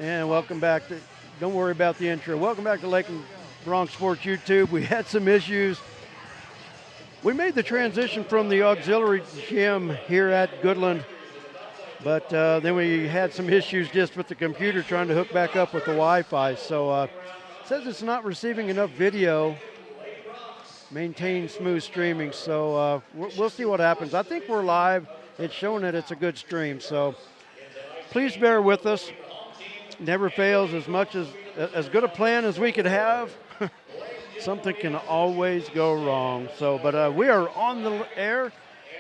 And welcome back to, don't worry about the intro. Welcome back to Lakin Bronx Sports YouTube. We had some issues. We made the transition from the auxiliary gym here at Goodland, but then we had some issues just with the computer trying to hook back up with the Wi-Fi. So it says it's not receiving enough video. Maintain smooth streaming. So we'll see what happens. I think we're live. It's showing that it's a good stream. So please bear with us. Never fails. As good a plan as we could have, something can always go wrong. So, but we are on the air,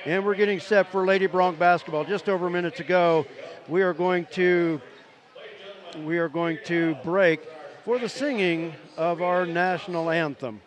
and we're getting set for Lady Bronx basketball. Just over a minute to go. We are going to break for the singing of our national anthem.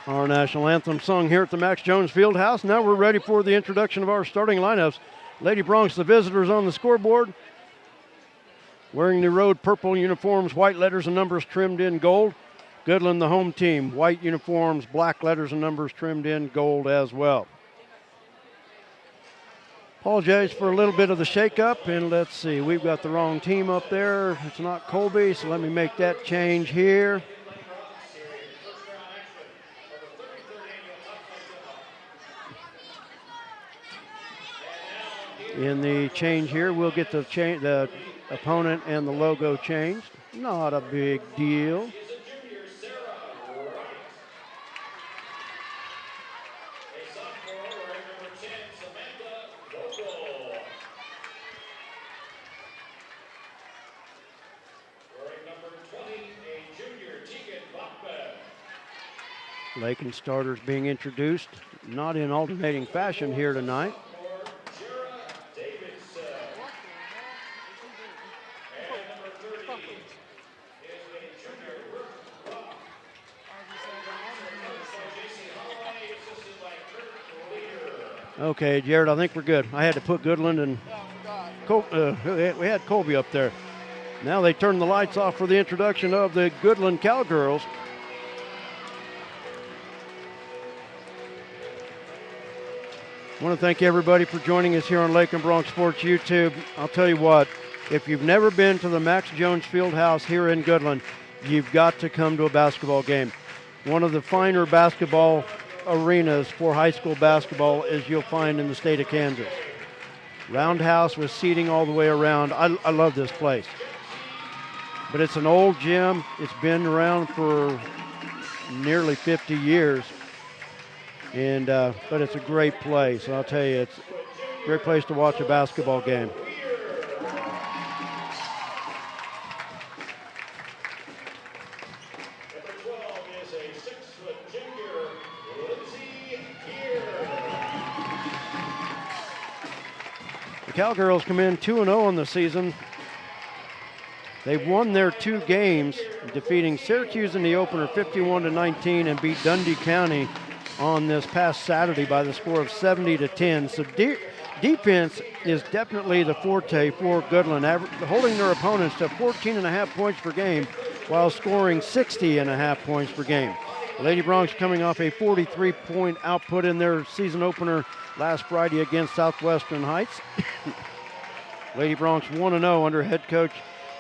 Our national anthem sung here at the Max Jones Fieldhouse. Now we're ready for the introduction of our starting lineups. Lady Bronx, the visitors on the scoreboard, wearing the road purple uniforms, white letters and numbers trimmed in gold. Goodland, the home team, white uniforms, black letters and numbers trimmed in gold as well. Apologize for a little bit of the shakeup, and let's see, we've got the wrong team up there. It's not Colby, so let me make that change here. In the change here, we'll get the opponent and the logo changed. Not a big deal. Lakin starters being introduced, not in alternating fashion here tonight. Okay, Jared, I think we're good. I had to put Goodland and we had Colby up there. Now they turn the lights off for the introduction of the Goodland Cowgirls. I want to thank everybody for joining us here on Lakin Bronx Sports YouTube. I'll tell you what, if you've never been to the Max Jones Fieldhouse here in Goodland, you've got to come to a basketball game. One of the finer basketball arenas for high school basketball as you'll find in the state of Kansas. Roundhouse with seating all the way around. I love this place. But it's an old gym. It's been around for nearly 50 years. And but it's a great place. I'll tell you, it's a great place to watch a basketball game. Cowgirls come in 2-0 on the season. They've won their 2 games, defeating Syracuse in the opener 51-19 and beat Dundee County on this past Saturday by the score of 70-10. So defense is definitely the forte for Goodland, holding their opponents to 14.5 points per game while scoring 60.5 points per game. Lady Broncs coming off a 43-point output in their season opener last Friday against Southwestern Heights. Lady Broncs 1-0 under head coach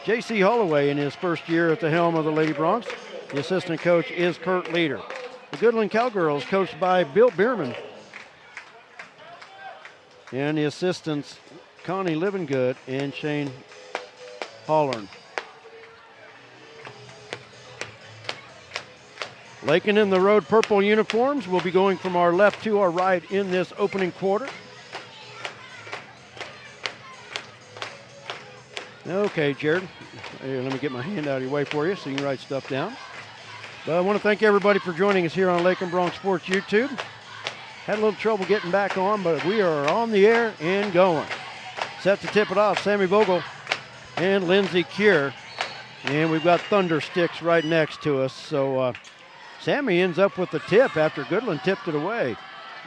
J.C. Holloway in his first year at the helm of the Lady Broncs. The assistant coach is Kurt Leader. The Goodland Cowgirls coached by Bill Bierman. And the assistants Connie Livengood and Shane Hollern. Lakin in the road purple uniforms will be going from our left to our right in this opening quarter. Okay, Jared, here, let me get my hand out of your way for you so you can write stuff down. But I want to thank everybody for joining us here on Lakin Broncs Sports YouTube. Had a little trouble getting back on, but we are on the air and going. Set to tip it off, Sammy Vogel and Lindsay Kier. And we've got Thunder Sticks right next to us. So Sammy ends up with the tip after Goodland tipped it away.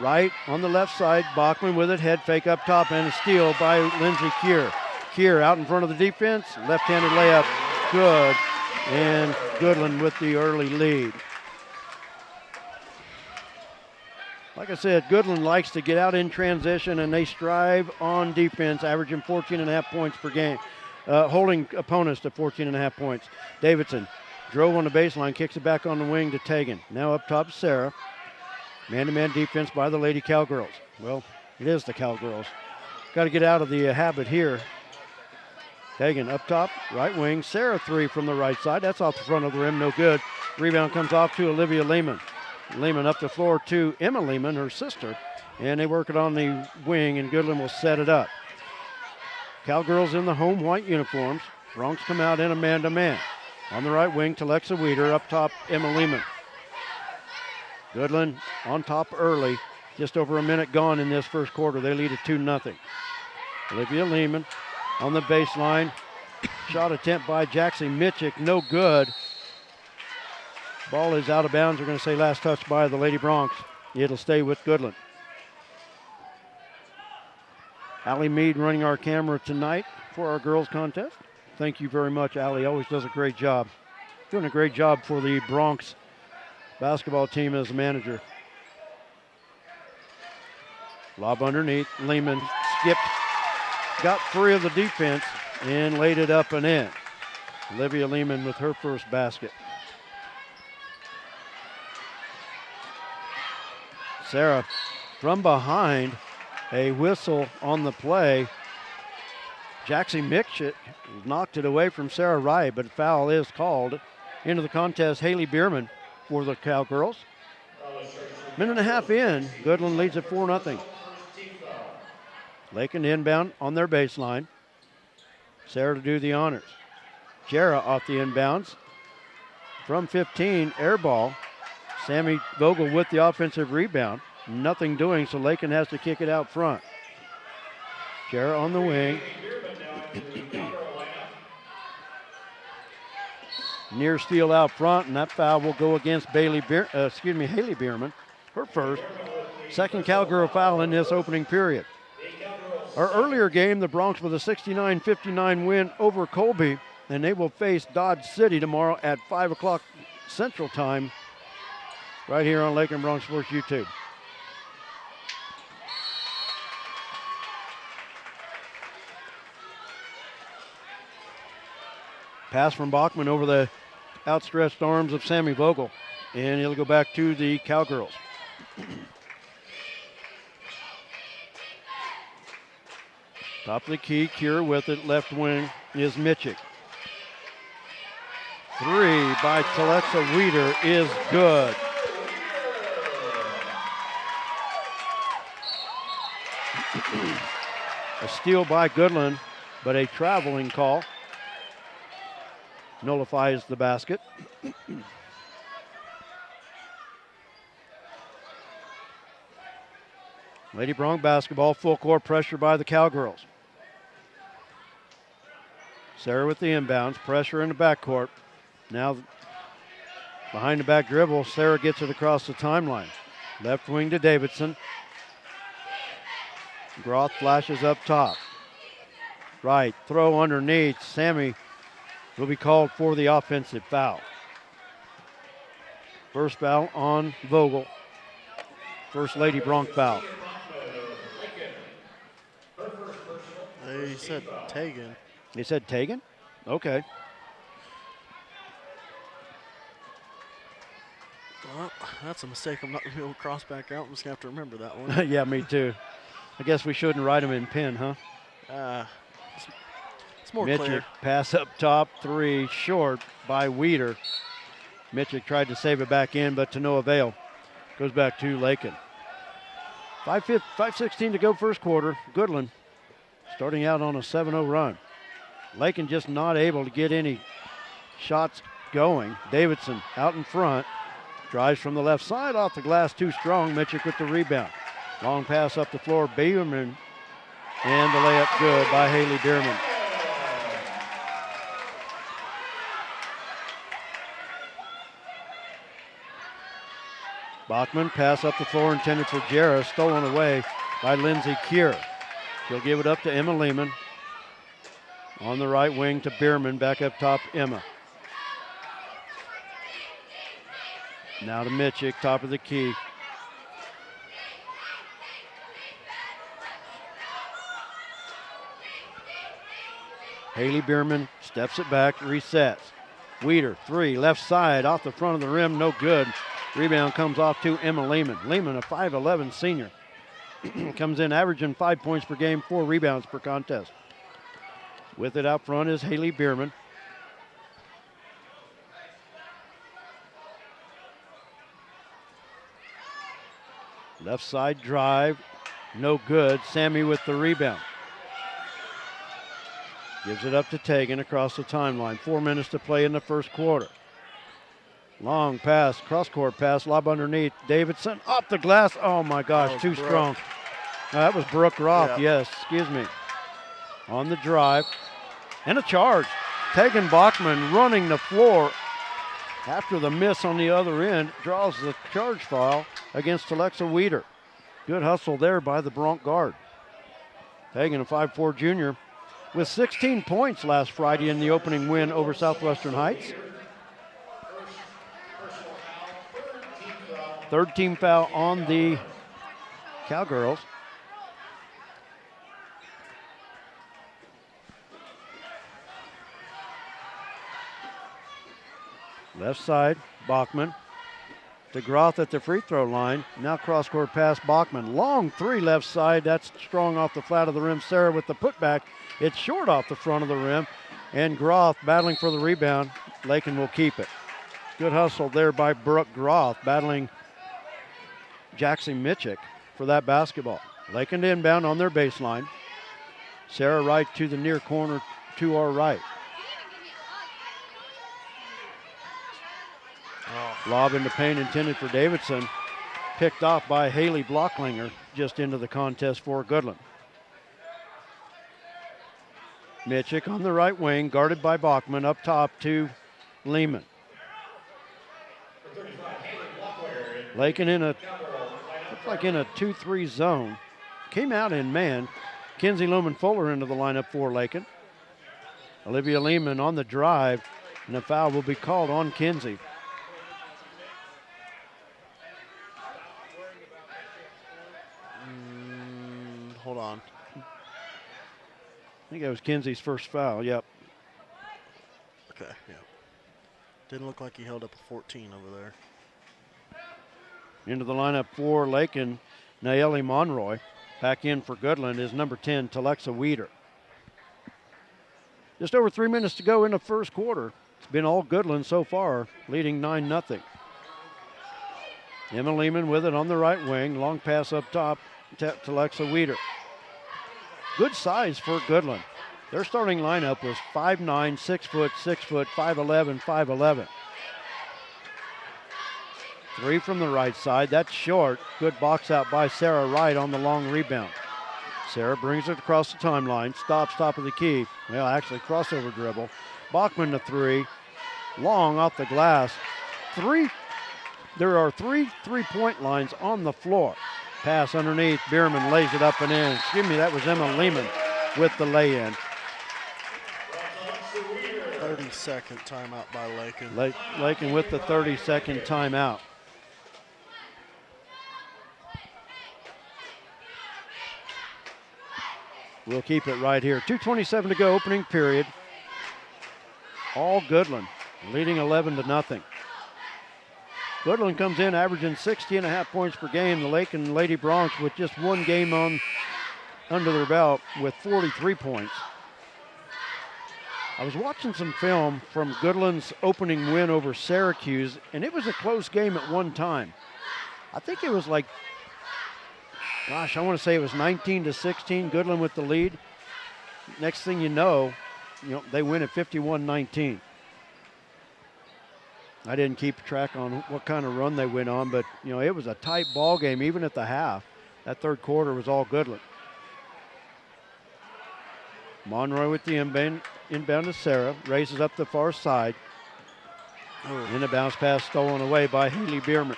Right on the left side, Bachman with it, head fake up top, and a steal by Lindsay Kier. Kier out in front of the defense, left-handed layup, good. And Goodland with the early lead. Like I said, Goodland likes to get out in transition, and they strive on defense, averaging 14.5 points per game, holding opponents to 14.5 points. Davidson drove on the baseline, kicks it back on the wing to Tegan. Now up top, Sarah. Man-to-man defense by the Lady Cowgirls. Well, it is the Cowgirls. Got to get out of the habit here. Tegan up top, right wing. Sarah three from the right side. That's off the front of the rim, no good. Rebound comes off to Olivia Lehman. Lehman up the floor to Emma Lehman, her sister. And they work it on the wing, and Goodland will set it up. Cowgirls in the home white uniforms. Broncs come out in a man-to-man. On the right wing, Telexa Weeder. Up top, Emma Lehman. Goodland on top early. Just over a minute gone in this first quarter. They lead at 2-0. Olivia Lehman on the baseline. Shot attempt by Jackson Mitchick, no good. Ball is out of bounds. We're going to say last touch by the Lady Broncs. It'll stay with Goodland. Allie Mead running our camera tonight for our girls contest. Thank you very much, Allie. Always does a great job. Doing a great job for the Broncs basketball team as a manager. Lob underneath. Lehman skipped, got free of the defense, and laid it up and in. Olivia Lehman with her first basket. Sarah from behind, a whistle on the play. Jackson Mitchett knocked it away from Sarah Wright, but a foul is called. Into the contest, Haley Bierman for the Cowgirls. Minute and a half in, Goodland leads at 4-0. Lakin inbound on their baseline. Sarah to do the honors. Jara off the inbounds. From 15, air ball. Sammy Vogel with the offensive rebound. Nothing doing, so Lakin has to kick it out front. Jara on the wing. Near steal out front, and that foul will go against Haley Bierman. Her first. Second Cowgirl foul in this opening period. Our earlier game, the Broncs with a 69-59 win over Colby, and they will face Dodge City tomorrow at 5 o'clock Central Time right here on Lakin Broncs Sports YouTube. Pass from Bachman over the outstretched arms of Sammy Vogel, and it'll go back to the Cowgirls. Top of the key, Cure with it, left wing is Mitchick. Three by Telexa Weeder is good. A steal by Goodland, but a traveling call nullifies the basket. Lady Bronc basketball, full court pressure by the Cowgirls. Sarah with the inbounds, pressure in the backcourt. Now behind the back dribble, Sarah gets it across the timeline. Left wing to Davidson. Groth flashes up top. Right, throw underneath. Sammy will be called for the offensive foul. First foul on Vogel. First Lady Bronc foul. They said Tegan. They said Tegan? Okay. Well, that's a mistake. I'm not going to be able to cross back out. I'm just going to have to remember that one. Yeah, me too. I guess we shouldn't write them in pen, huh? It's more Mitchell clear. pass up top, 3 short by Weeder. Mitchell tried to save it back in, but to no avail. Goes back to Lakin. 5:16 to go first quarter. Goodland starting out on a 7-0 run. Lakin just not able to get any shots going. Davidson out in front. Drives from the left side off the glass, too strong. Mitchell with the rebound. Long pass up the floor, Bierman. And the layup good by Haley Bierman. Bachman, pass up the floor intended for Jarrah, stolen away by Lindsay Kier. She'll give it up to Emma Lehman. On the right wing to Bierman, back up top, Emma. Now to Mitchell, top of the key. Haley Bierman steps it back, resets. Weeder, 3, left side, off the front of the rim, no good. Rebound comes off to Emma Lehman. Lehman, a 5'11 senior. Comes in averaging 5 points per game, 4 rebounds per contest. With it out front is Haley Bierman. Left side drive, no good. Sammy with the rebound. Gives it up to Tegan across the timeline. 4 minutes to play in the first quarter. Long pass, cross-court pass, lob underneath. Davidson off the glass. Oh my gosh, too strong. That was Brooke Roth, yes, excuse me. On the drive, and a charge. Tegan Bachman running the floor after the miss on the other end, draws the charge foul against Alexa Weeder. Good hustle there by the Bronc guard. Tegan, a 5'4 junior, with 16 points last Friday in the opening win over Southwestern Heights. Third team foul on the Cowgirls. Left side, Bachman. DeGroth at the free throw line. Now cross-court pass, Bachman. Long 3 left side. That's strong off the flat of the rim. Sarah with the putback. It's short off the front of the rim. And Groth battling for the rebound. Lakin will keep it. Good hustle there by Brooke Groth, battling Jackson Mitchell for that basketball. Lakin inbound on their baseline. Sarah Wright to the near corner to our right. Lob into paint intended for Davidson. Picked off by Haley Blocklinger just into the contest for Goodland. Mitchell on the right wing, guarded by Bachman, up top to Lehman. Lakin in a, looks like in a 2-3 zone. Came out in man. Kinsey Lumen-Fuller into the lineup for Lakin. Olivia Lehman on the drive, and a foul will be called on Kinsey. Hold on. I think that was Kinsey's first foul, yep. Okay, yeah. Didn't look like he held up a 14 over there. Into the lineup for Lakin, Nayeli Monroy. Back in for Goodland is number 10, Telexa Weeder. Just over 3 minutes to go in the first quarter. It's been all Goodland so far, leading 9-0. Emma Lehman with it on the right wing. Long pass up top to Telexa Weeder. Good size for Goodland. Their starting lineup was 5'9", 6 foot, 6 foot, 5'11", 5'11". 3 from the right side. That's short. Good box out by Sarah Wright on the long rebound. Sarah brings it across the timeline. Stops top of the key. Well, actually crossover dribble. Bachman to 3. Long off the glass. 3 there are 3 3-point lines on the floor. Pass underneath. Bierman lays it up and in. Excuse me, that was Emma Lehman with the lay-in. 30-second timeout by Lakin. Lakin with the 30-second timeout. We'll keep it right here. 2:27 to go, opening period. All Goodland, leading 11-0. Goodland comes in averaging 60.5 points per game. The Lakin Lady Bronx with just one game under their belt with 43 points. I was watching some film from Goodland's opening win over Syracuse, and it was a close game at one time. I think it was like, gosh, I want to say it was 19-16, Goodland with the lead. Next thing you know, they win at 51-19. I didn't keep track on what kind of run they went on, but it was a tight ball game even at the half. That third quarter was all Goodland. Monroy with the inbound to Sarah, raises up the far side. And a bounce pass stolen away by Haley Bierman.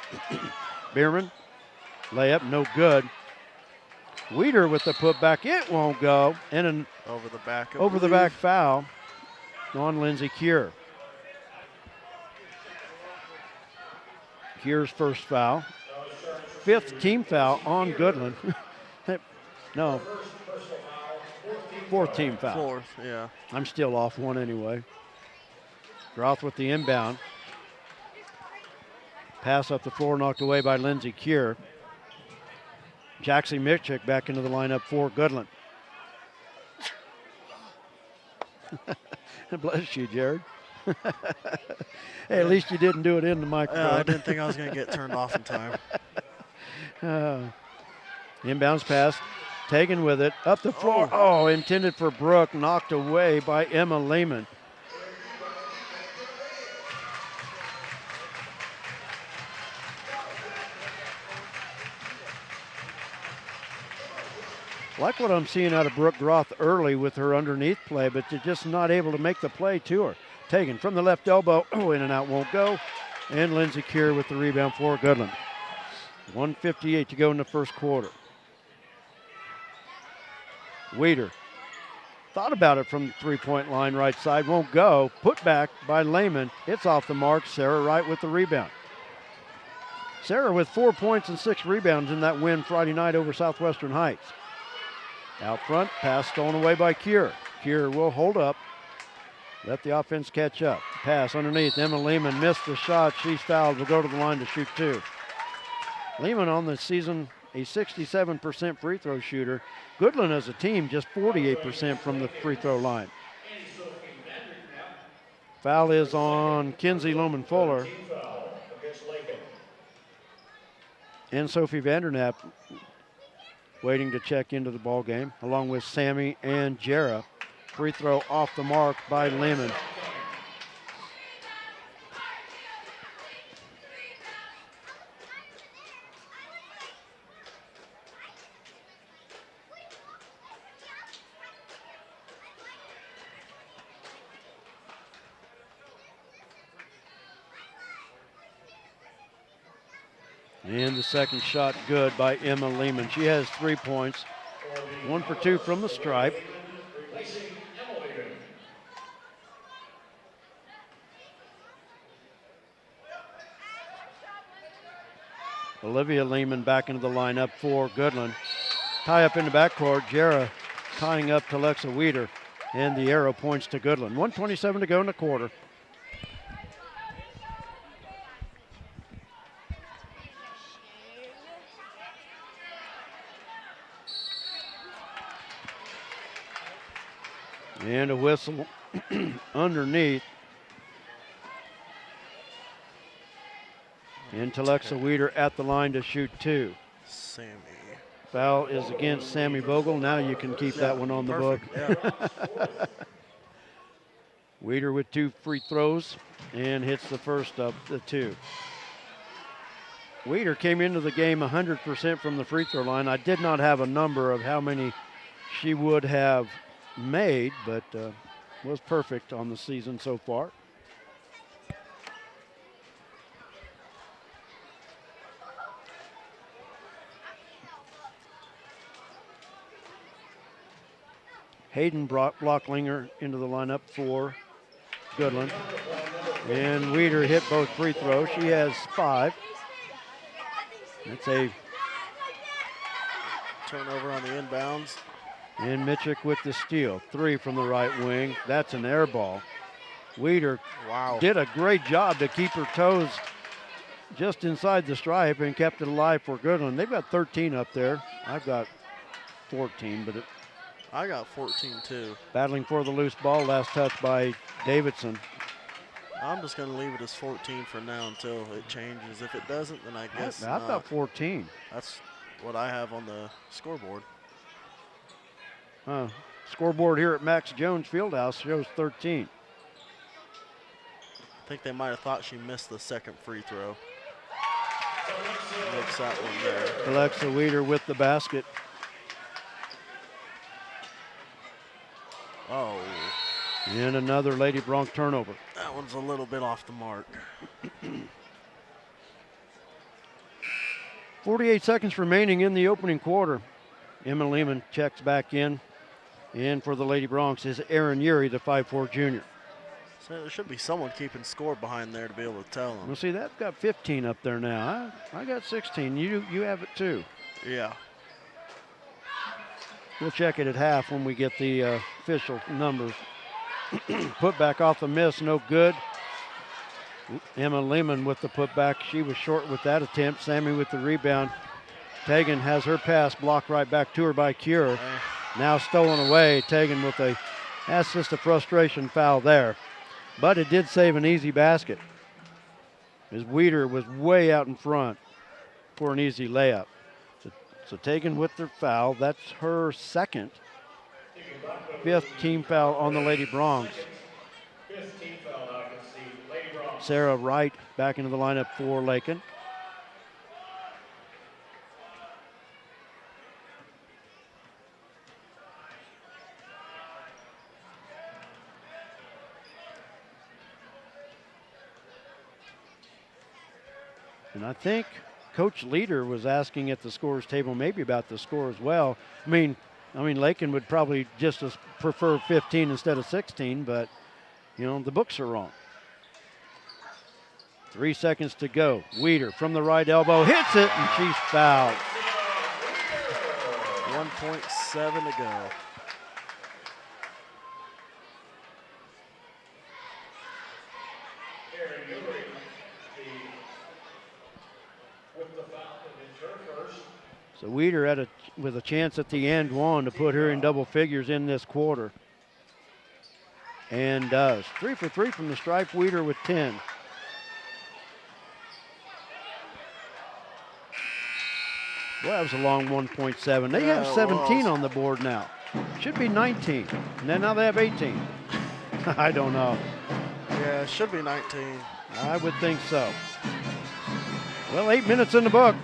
Bierman, layup, no good. Weeder with the putback, it won't go. And an over the back foul on Lindsay Cure. Cure's first foul. 5th team foul on Goodland. No. 4th team foul. 4th, yeah. I'm still off one anyway. Groth with the inbound. Pass up the floor, knocked away by Lindsay Cure. Jaxie Mitchick back into the lineup for Goodland. Bless you, Jared. Hey, at least you didn't do it in the microphone. I didn't think I was going to get turned off in time. Inbounds pass, taken with it, up the floor. Oh, intended for Brooke, knocked away by Emma Lehman. Like what I'm seeing out of Brooke Groth early with her underneath play, but they're just not able to make the play to her. Taken from the left elbow, in and out won't go. And Lindsay Cure with the rebound for Goodland. 1:58 to go in the first quarter. Weeder thought about it from the three-point line right side, won't go. Put back by Lehman. It's off the mark. Sarah Wright with the rebound. Sarah with 4 points and 6 rebounds in that win Friday night over Southwestern Heights. Out front, pass stolen away by Cure. Cure will hold up. Let the offense catch up. Pass underneath. Emma Lehman missed the shot. She's fouled. Will go to the line to shoot 2. Lehman on the season, a 67% free throw shooter. Goodland as a team, just 48% from the free throw line. Foul is on Kinsey Lohman-Fuller. And Sophie Vandernap waiting to check into the ball game, along with Sammy and Jera. Free throw off the mark by Lehman. And the second shot good by Emma Lehman. She has 3 points, 1 for 2 from the stripe. Olivia Lehman back into the lineup for Goodland. Tie up in the backcourt. Jera tying up to Lexa Weeder. And the arrow points to Goodland. 1:27 to go in the quarter. And a whistle underneath. Into Lexa Weeder at the line to shoot 2. Sammy. Foul is against Sammy Vogel. Now you can keep that one on the book. Yeah. Weeder with 2 free throws and hits the first of the 2. Weeder came into the game 100% from the free throw line. I did not have a number of how many she would have made, but was perfect on the season so far. Hayden Blocklinger into the lineup for Goodland. And Weeder hit both free throws. She has 5. That's a turnover on the inbounds. And Mitchell with the steal. 3 from the right wing. That's an air ball. Weeder did a great job to keep her toes just inside the stripe and kept it alive for Goodland. They've got 13 up there. I've got 14, but I got 14 too. Battling for the loose ball. Last touch by Davidson. I'm just going to leave it as 14 for now until it changes. If it doesn't, then I guess I've got 14. That's what I have on the scoreboard. Scoreboard here at Max Jones Fieldhouse shows 13. I think they might have thought she missed the second free throw. Makes that one there. Alexa Weeder with the basket. Oh. And another Lady Bronx turnover. That one's a little bit off the mark. 48 seconds remaining in the opening quarter. Emma Lehman checks back in. And for the Lady Bronx is Aaron Urey, the 5'4 junior. So there should be someone keeping score behind there to be able to tell them. Well, see, that's got 15 up there now. I got 16. You have it too. Yeah. We'll check it at half when we get the official numbers. Put back off the miss, no good. Emma Lehman with the putback. She was short with that attempt. Sammy with the rebound. Tegan has her pass blocked right back to her by Cure. Now stolen away. Tegan with that's just a frustration foul there. But it did save an easy basket, as Weeder was way out in front for an easy layup. So Tegan with their foul. That's her second. 5th team foul on the Lady Bronx. Sarah Wright back into the lineup for Lakin. And I think Coach Leader was asking at the scorers table maybe about the score as well. I mean, Lakin would probably just prefer 15 instead of 16, but, the books are wrong. 3 seconds to go. Weeder from the right elbow hits it, and she's fouled. 1.7 to go. So Weeder with a chance at the end one to put her in double figures in this quarter. And does. 3 for 3 from the stripe. Weeder with 10. Well, that was a long 1.7. They have 17 on the board now. Should be 19. And then now they have 18. I don't know. Yeah, it should be 19. I would think so. Well, 8 minutes in the book.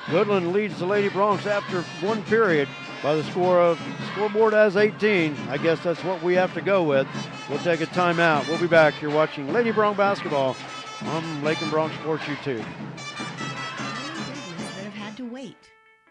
Goodland leads the Lady Bronx after 1 period by the scoreboard has 18. I guess that's what we have to go with. We'll take a timeout. We'll be back. You're watching Lady Bronx basketball on Lakin Bronx Sports YouTube. That have had to wait.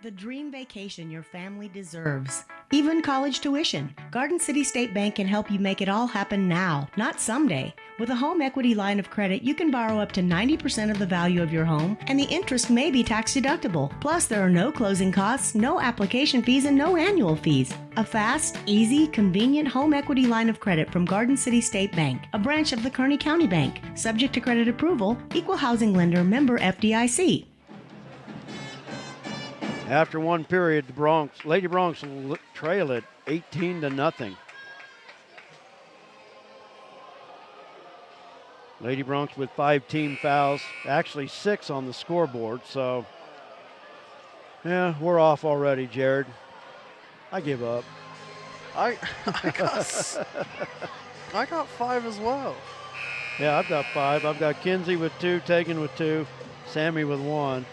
The dream vacation your family deserves. Even college tuition. Garden City State Bank can help you make it all happen now, not someday. With a home equity line of credit, you can borrow up to 90% of the value of your home, and the interest may be tax deductible. Plus, there are no closing costs, no application fees, and no annual fees. A fast, easy, convenient home equity line of credit from Garden City State Bank, a branch of the Kearney County Bank. Subject to credit approval, equal housing lender, member FDIC. After 1 period, the Lady Bronx trail it 18-0. Lady Bronx with 5 team fouls, actually 6 on the scoreboard. So, yeah, we're off already, Jared. I give up. I got 5 as well. Yeah, I've got 5. I've got Kinsey with 2, Tegan with 2, Sammy with 1.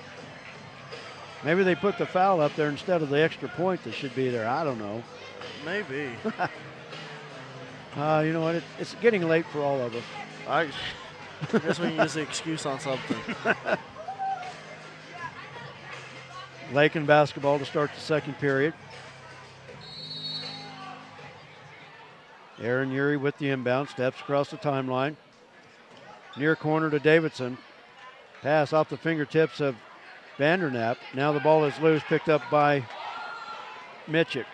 Maybe they put the foul up there instead of the extra point that should be there. I don't know. Maybe. You know what? It's getting late for all of us. I guess we can use the excuse on something. Lakin basketball to start the second period. Aaron Urey with the inbound, steps across the timeline. Near corner to Davidson. Pass off the fingertips of Vandernap. Now the ball is loose, picked up by Mitchell.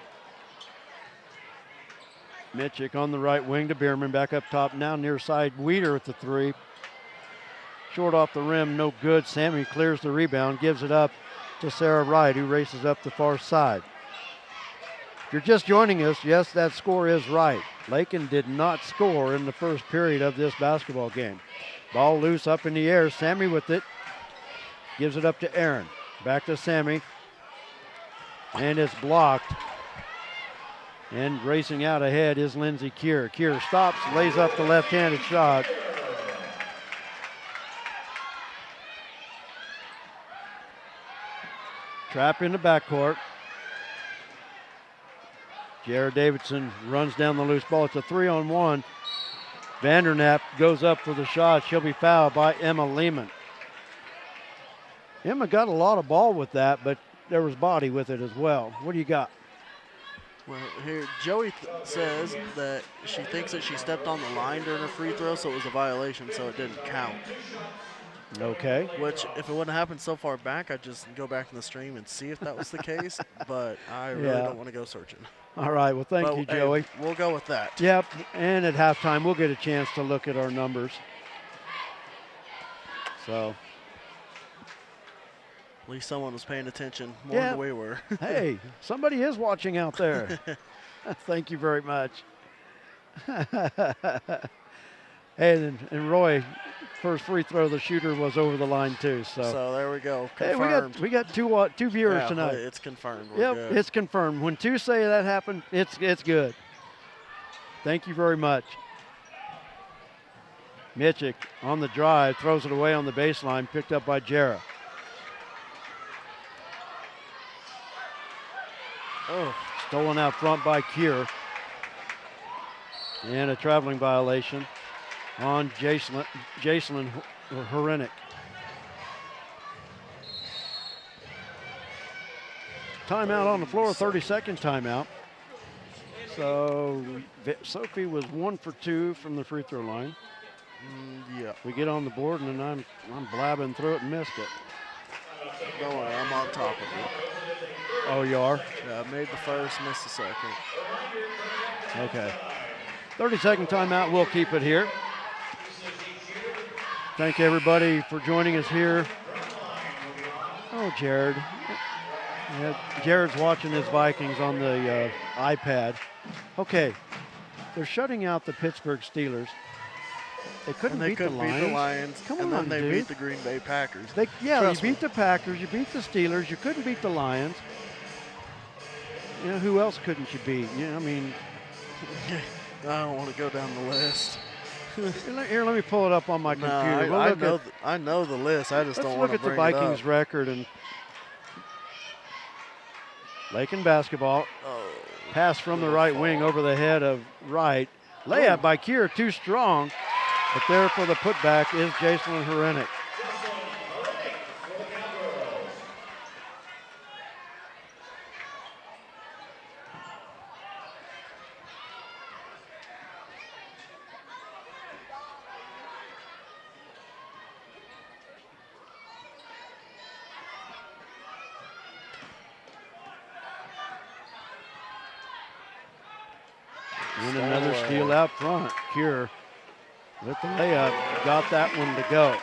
Mitchell on the right wing to Bierman, back up top now near side. Weeder with the three. Short off the rim, no good. Sammy clears the rebound, gives it up to Sarah Wright, who races up the far side. If you're just joining us, yes, that score is right. Lakin did not score in the first period of this basketball game. Ball loose up in the air. Sammy with it. Gives it up to Aaron. Back to Sammy. And it's blocked. And racing out ahead is Lindsey Kier. Kier stops, lays up the left-handed shot. Trap in the backcourt. Jared Davidson runs down the loose ball. It's a 3-on-1. Vandernap goes up for the shot. She'll be fouled by Emma Lehman. Emma got a lot of ball with that, but there was body with it as well. What do you got? Well, here, Joey says that she thinks that she stepped on the line during her free throw, so it was a violation, so it didn't count. Okay. Which, if it wouldn't happen so far back, I'd just go back in the stream and see if that was the case, but I really don't want to go searching. All right, well, thank you, Joey. Hey, we'll go with that. Yep, and at halftime, we'll get a chance to look at our numbers. So. At least someone was paying attention more than we were. Hey, somebody is watching out there. Thank you very much. Hey, and Roy, first free throw, the shooter was over the line too. So there we go. Confirmed. Hey, we got two viewers tonight. It's confirmed. Yep, it's confirmed. When two say that happened, it's good. Thank you very much. Mitchell on the drive, throws it away on the baseline, picked up by Jarrah. Oh, stolen out front by Kier. And a traveling violation on Jacelyn Horenick. Timeout on the floor, 30-second timeout. So Sophie was 1 for 2 from the free throw line. Yeah. We get on the board and then I'm blabbing through it and missed it. Don't worry, I'm on top of it. Oh, you are? Yeah, I made the first, missed the second. Okay. 30-second timeout. We'll keep it here. Thank everybody for joining us here. Oh, Jared. Yeah, Jared's watching his Vikings on the iPad. Okay. They're shutting out the Pittsburgh Steelers. They couldn't beat the Lions. Come on, then they dude. beat the Green Bay Packers. You beat the Packers, you beat the Steelers, you couldn't beat the Lions. You know, who else couldn't you beat? You know, I mean, I don't want to go down the list. Here, let me pull it up on my computer. I know the list. I just don't want to bring it up. Let's look at the Vikings record and Lakin basketball. Oh, pass from the right wing over the head of Wright. Layup by Kier, too strong. But there for the putback is Jacelyn Horenick. And another steal out front. Kier with the layup, got that one to go.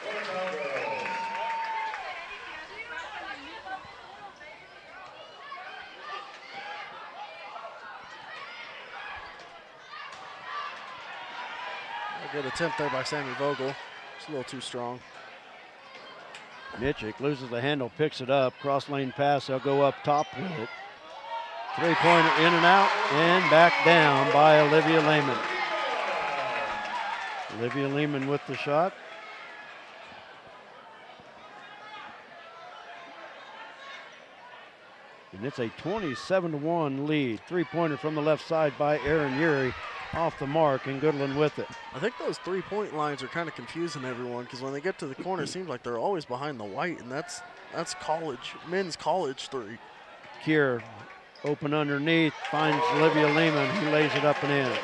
A good attempt there by Sammy Vogel. It's a little too strong. Mitchell loses the handle, picks it up. Cross lane pass, they'll go up top with it. Three-pointer in and out, and back down by Olivia Lehman. Olivia Lehman with the shot. And it's a 27-1 lead. Three-pointer from the left side by Aaron Urey. Off the mark, and Goodland with it. I think those three-point lines are kind of confusing everyone because when they get to the corner, it seems like they're always behind the white, and that's college, men's college three. Kier open underneath, finds Olivia Lehman, who lays it up and in.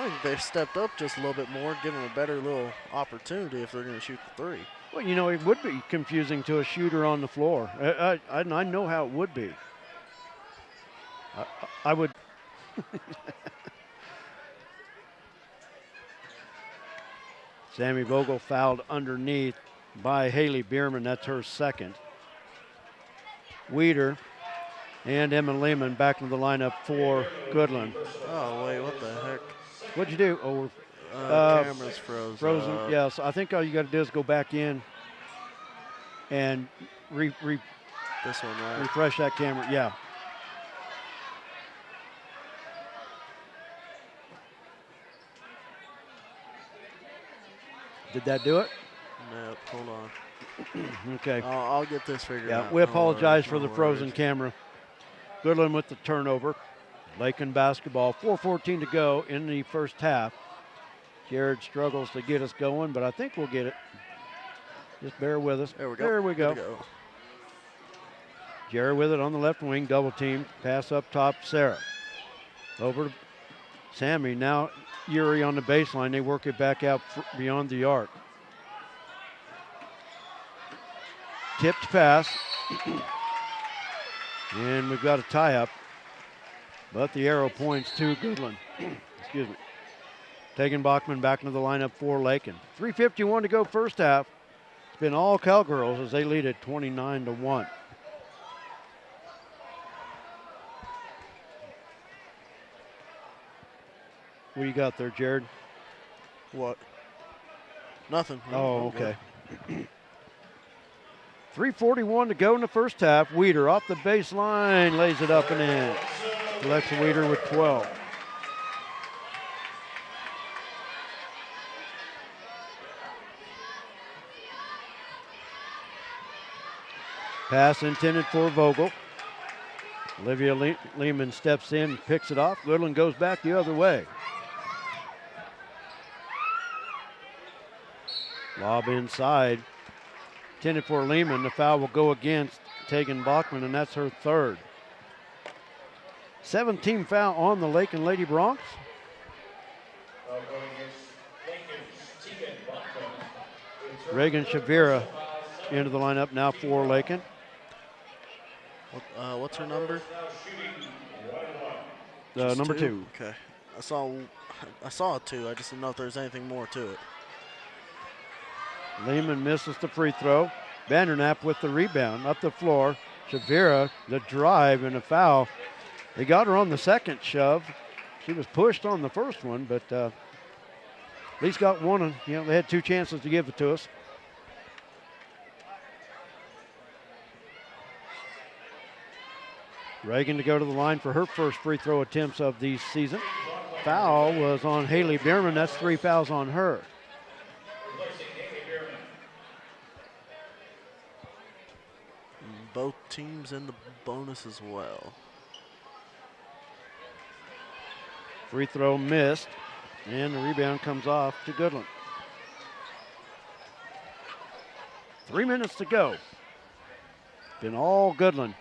I think they've stepped up just a little bit more, give them a better little opportunity if they're going to shoot the three. Well, you know, it would be confusing to a shooter on the floor. I know how it would be. I would. Sammy Vogel fouled underneath by Haley Bierman. That's her second. Weeder and Emma Lehman back into the lineup for Goodland. Oh, wait, what the heck? What'd you do? Oh, Camera's frozen. Frozen, yes. I think all you got to do is go back in and this one, right? refresh that camera. Yeah. Did that do it? Nope, hold on. Okay. I'll get this figured out. Yeah, we apologize for the No frozen worries. camera. Goodland with the turnover. Lakin basketball, 4:14 to go in the first half. Jared struggles to get us going, but I think we'll get it. Just bear with us. There we go. There we go. Good to go. Jared with it on the left wing, double team. Pass up top, Sarah. Over to Sammy. Now Yuri on the baseline. They work it back out beyond the arc. Tipped pass. And we've got a tie-up. But the arrow points to Goodland. Excuse me. Tegan Bachman back into the lineup for Lakin. 3:51 to go first half. It's been all Cowgirls as they lead at 29-1. What do you got there, Jared? What? Nothing. Oh, okay. 3:41 to go in the first half. Weeder off the baseline, lays it up and in. Alexa Weeder with 12. Pass intended for Vogel. Olivia Lehman steps in, picks it off. Goodland goes back the other way. Lob inside. Intended for Lehman. The foul will go against Tegan Bachman, and that's her third. 7th-team foul on the Lakin Lady Bronx. Reagan Shavira into the lineup now for Lakin. What's her number? Number two. Okay. I saw a 2. I just didn't know if there's anything more to it. Lehman misses the free throw. Vanderknapp with the rebound up the floor. Shavira, the drive and a foul. They got her on the second shove. She was pushed on the first one, but at least got one. You know, they had 2 chances to give it to us. Reagan to go to the line for her first free throw attempts of the season. Foul was on Haley Bierman. That's 3 fouls on her. Both teams in the bonus as well. Free throw missed, and the rebound comes off to Goodland. 3 minutes to go. Been all Goodland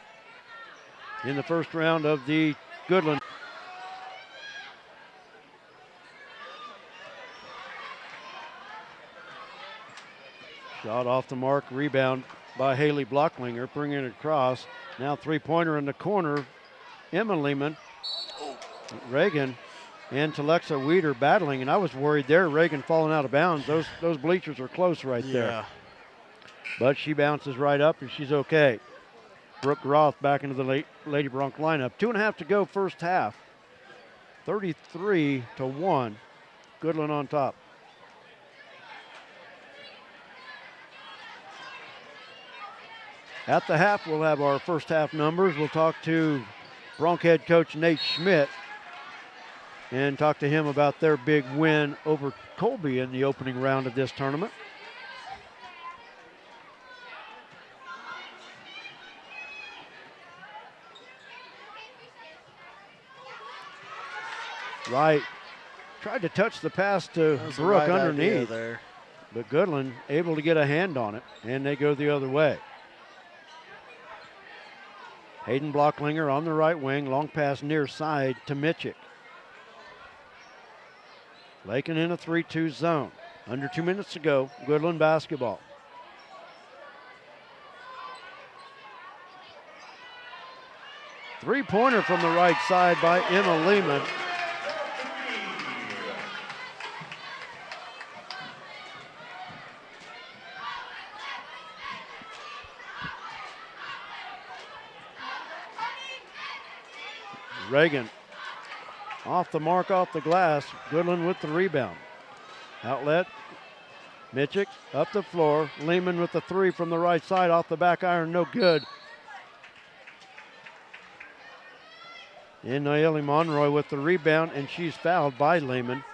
in the first round of the Goodland. Shot off the mark, rebound by Haley Blocklinger, bringing it across. Now three-pointer in the corner. Emma Lehman, Reagan, and Alexa Weeder battling, and I was worried there. Reagan falling out of bounds. Those bleachers are close right there. But she bounces right up, and she's okay. Brooke Roth back into the Lady Bronx lineup. 2.5 to go first half. 33-1. Goodland on top. At the half, we'll have our first half numbers. We'll talk to Bronx head coach Nate Schmidt and talk to him about their big win over Colby in the opening round of this tournament. Right, tried to touch the pass to Brooke underneath there, but Goodland able to get a hand on it, and they go the other way. Hayden Blocklinger on the right wing, long pass near side to Mitchick. Lakin in a 3-2 zone. Under 2 minutes to go, Goodland basketball. Three-pointer from the right side by Emma Lehman. Reagan off the mark, off the glass. Goodland with the rebound. Outlet. Mitchell up the floor. Lehman with the three from the right side off the back iron, no good. And Nayeli Monroy with the rebound, and she's fouled by Lehman.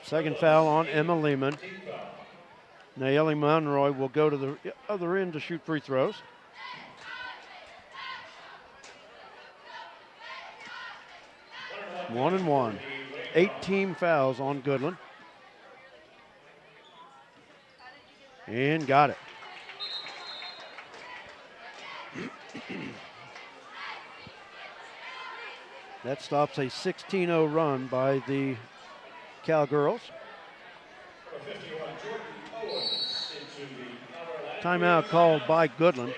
Second foul on Emma Lehman. Nayeli Monroy will go to the other end to shoot free throws. One and one. 8 fouls on Goodland. And got it. That stops a 16-0 run by the Cowgirls. Timeout called by Goodland.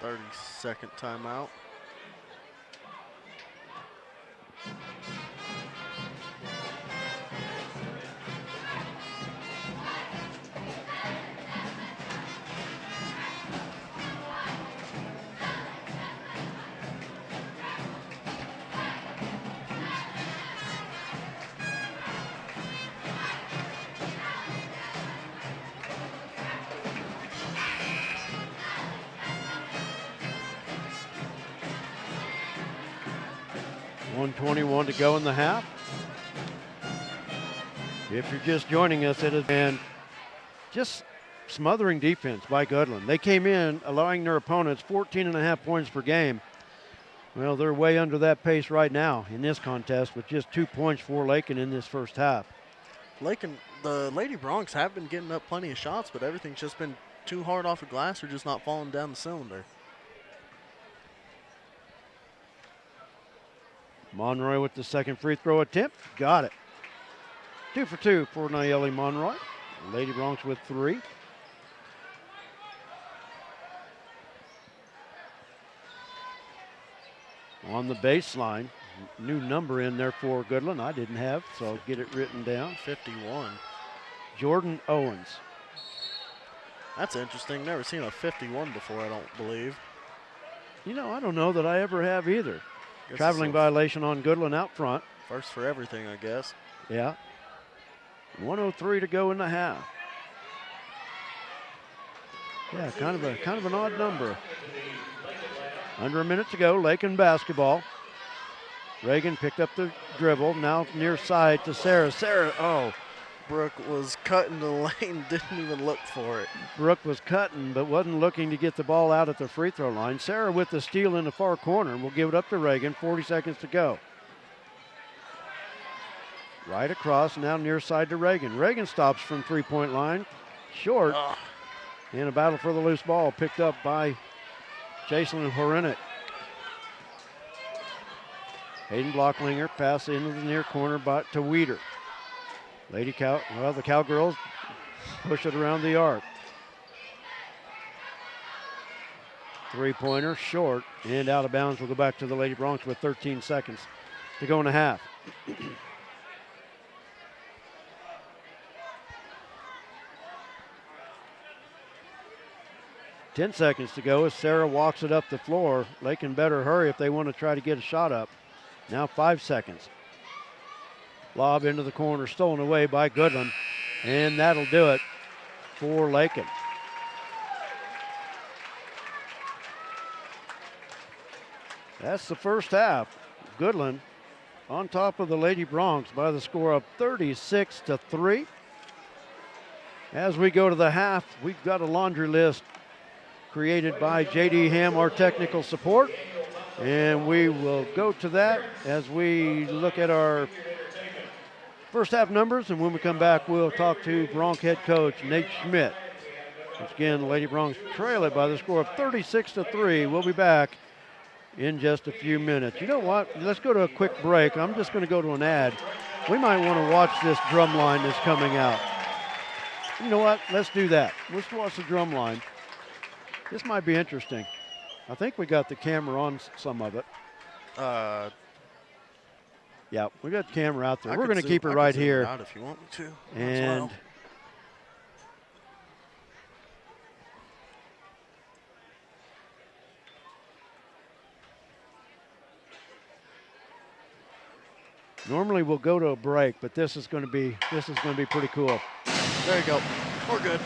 30-second timeout. .121 to go in the half. If you're just joining us, it has been just smothering defense by Goodland. They came in allowing their opponents 14.5 points per game. Well, they're way under that pace right now in this contest with just 2 points for Lakin in this first half. Lakin, the Lady Broncs have been getting up plenty of shots, but everything's just been too hard off the glass or just not falling down the cylinder. Monroy with the second free throw attempt. Got it. 2 for 2 for Nayeli Monroy. Lady Broncs with 3. On the baseline. New number in there for Goodland. I didn't have, so I'll get it written down. 51. Jordan Owens. That's interesting. Never seen a 51 before, I don't believe. You know, I don't know that I ever have either. Traveling violation on Goodland out front. First for everything, I guess. Yeah. 1:03 to go in the half. Yeah, kind of an odd number. Under a minute to go, Lakin basketball. Reagan picked up the dribble, now near side to Sarah. Sarah, oh. Brooke was cutting the lane, didn't even look for it. Brooke was cutting, but wasn't looking to get the ball out at the free throw line. Sarah with the steal in the far corner. We'll give it up to Reagan, 40 seconds to go. Right across, now near side to Reagan. Reagan stops from three-point line, short. In a battle for the loose ball, picked up by Jason Horinek. Hayden Blocklinger pass into the near corner to Weeder. The Cowgirls push it around the arc. Three-pointer, short, and out of bounds. We'll go back to the Lady Broncs with 13 seconds to go in the half. Ten seconds to go as Sarah walks it up the floor. Lakin better hurry if they want to try to get a shot up. Now 5 seconds. Lob into the corner, stolen away by Goodland, and that'll do it for Lakin. That's the first half. Goodland on top of the Lady Broncs by the score of 36-3. As we go to the half, we've got a laundry list created by J.D. Ham, our technical support, and we will go to that as we look at our first half numbers, and when we come back, we'll talk to Bronc head coach Nate Schmidt Once again, the Lady Broncs trail it by the score of 36-3. We'll be back in just a few minutes. You know what? Let's go to a quick break. I'm just going to go to an ad. We might want to watch this drum line that's coming out. You know what? Let's do that. Let's watch the drum line. This might be interesting. I think we got the camera on some of it. Yeah, we got the camera out there. We're going to keep it right here. Out if you want me to. And normally we'll go to a break, but this is going to be pretty cool. There you go. We're good.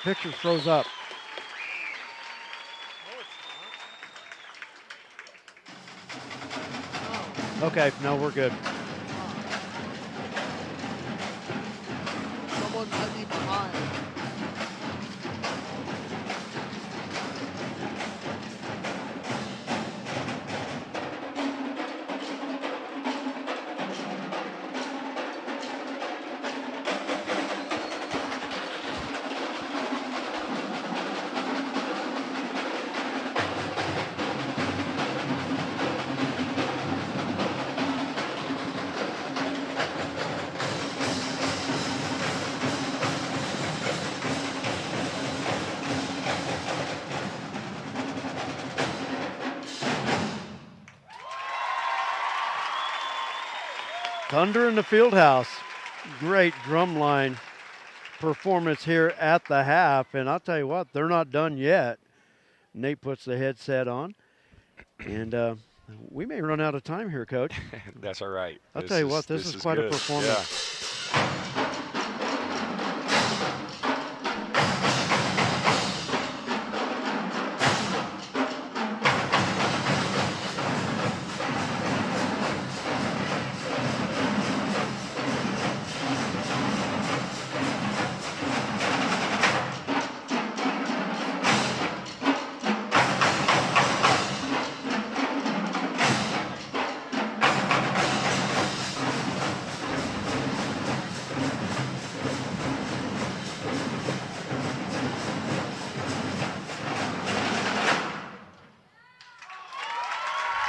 Picture froze up. Okay, no, we're good. Someone might be behind. Thunder in the field house. Great drumline performance here at the half. And I'll tell you what, they're not done yet. Nate puts the headset on. And we may run out of time here, Coach. That's all right. I'll tell you what, this is quite good. a performance.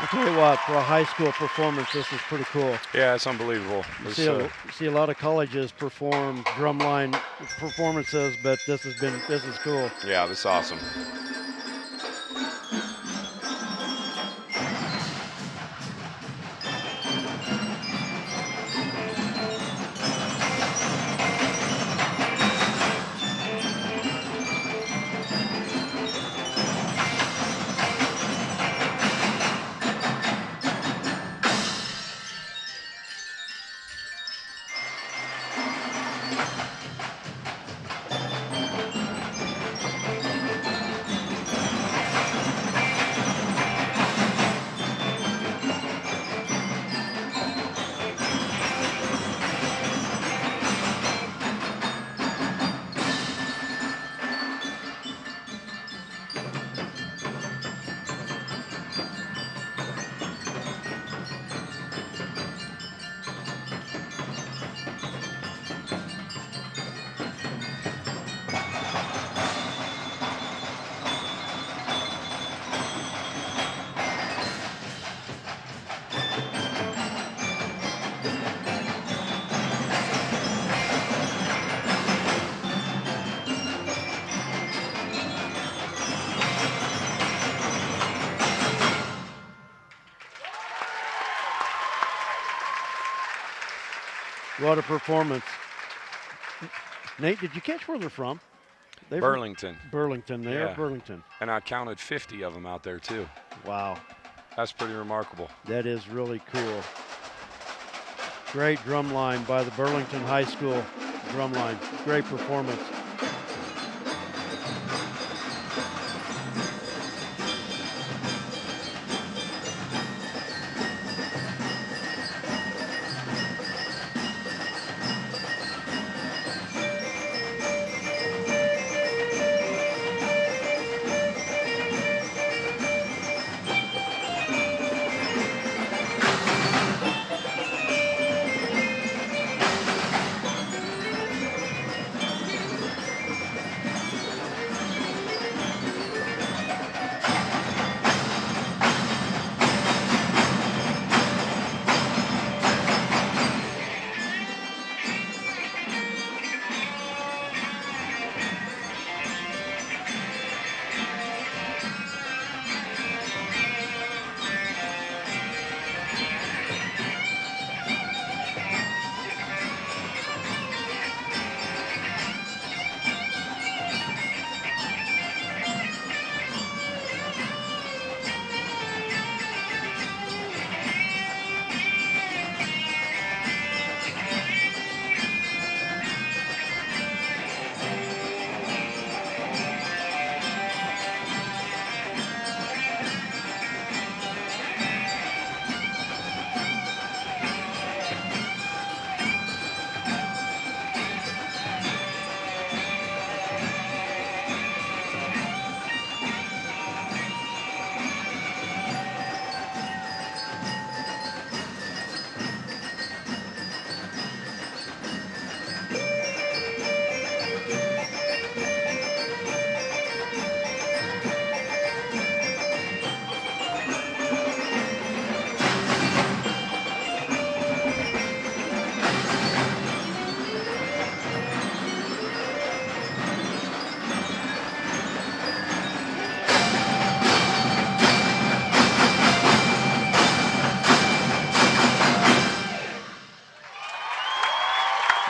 I'll tell you what, for a high school performance, this is pretty cool. Yeah, it's unbelievable. You see a lot of colleges perform drumline performances, but this is cool. Yeah, this is awesome. What a performance. Nate, did you catch where they're from? Burlington. Burlington, they are Yeah. Burlington. And I counted 50 of them out there, too. Wow, That's pretty remarkable. that is really cool. Great drum line by the Burlington High School drum line. Great performance.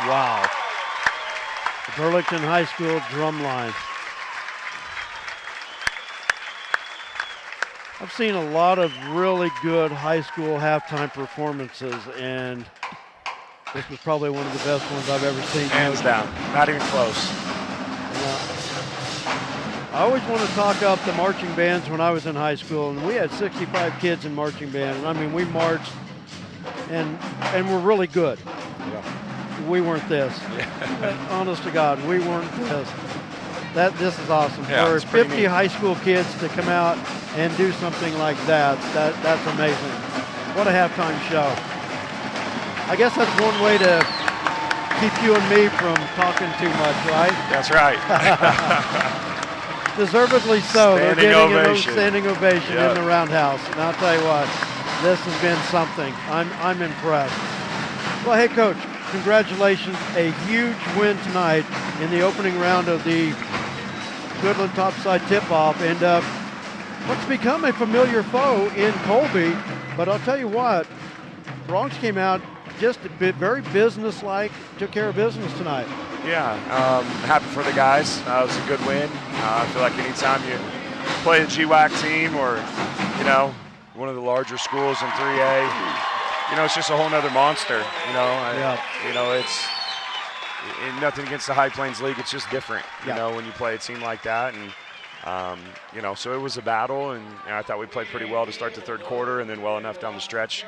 Wow. The Burlington High School drum line. I've seen a lot of really good high school halftime performances, and this was probably one of the best ones I've ever seen. Hands down. Not even close. I always want to talk up the marching bands when I was in high school, and we had 65 kids in marching band. And I mean, we marched, and we're really good. Yeah. We weren't this. Honest to God, we weren't this. This is awesome. Yeah, For it's pretty 50 neat. high school kids to come out and do something like that's amazing. What a halftime show. I guess that's one way to keep you and me from talking too much, right? That's right. Deservedly so. They're Standing getting ovation. a standing ovation Yep. in the roundhouse. And I'll tell you what, this has been something. I'm impressed. Well, hey, Coach, congratulations. A huge win tonight in the opening round of the Goodland Topside Tipoff. And what's become a familiar foe in Colby. But I'll tell you what, Bronx came out just a bit very business-like, took care of business tonight. Yeah, happy for the guys. It was a good win. I feel like anytime you play a GWAC team or, one of the larger schools in 3A, it's just a whole nother monster. It's nothing against the High Plains League. It's just different, when you play a team like that. And, so it was a battle, and I thought we played pretty well to start the third quarter and then well enough down the stretch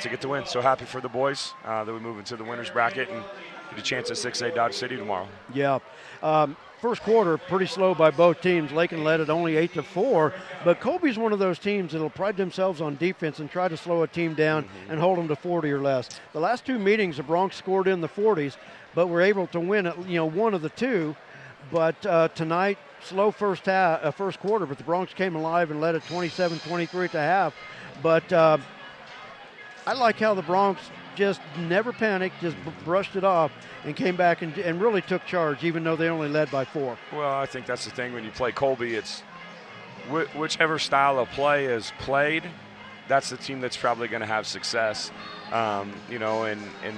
to get the win. So happy for the boys that we move into the winner's bracket and get a chance at 6A Dodge City tomorrow. Yeah. First quarter, pretty slow by both teams. Lakin led it only 8-4, but Colby's one of those teams that'll pride themselves on defense and try to slow a team down and hold them to 40 or less. The last two meetings, the Bronx scored in the 40s, but were able to win one of the two. But tonight, slow first quarter, but the Bronx came alive and led it 27-23 at the half. But I like how the Bronx just never panicked, just brushed it off and came back and really took charge, even though they only led by 4. Well, I think that's the thing when you play Colby. It's whichever style of play is played, that's the team that's probably going to have success. And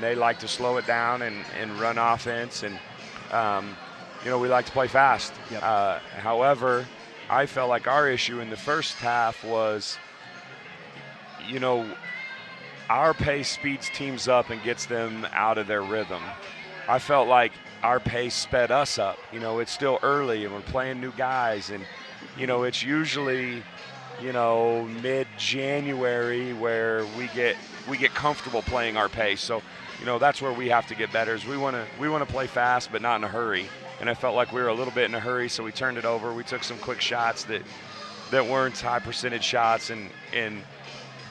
they like to slow it down and run offense, and we like to play fast. Yep. However, I felt like our issue in the first half was, our pace speeds teams up and gets them out of their rhythm. I felt like our pace sped us up. It's still early and we're playing new guys, and it's usually mid-January where we get comfortable playing our pace. So that's where we have to get better. Is we want to play fast but not in a hurry. And I felt like we were a little bit in a hurry, so we turned it over. We took some quick shots that weren't high percentage shots, and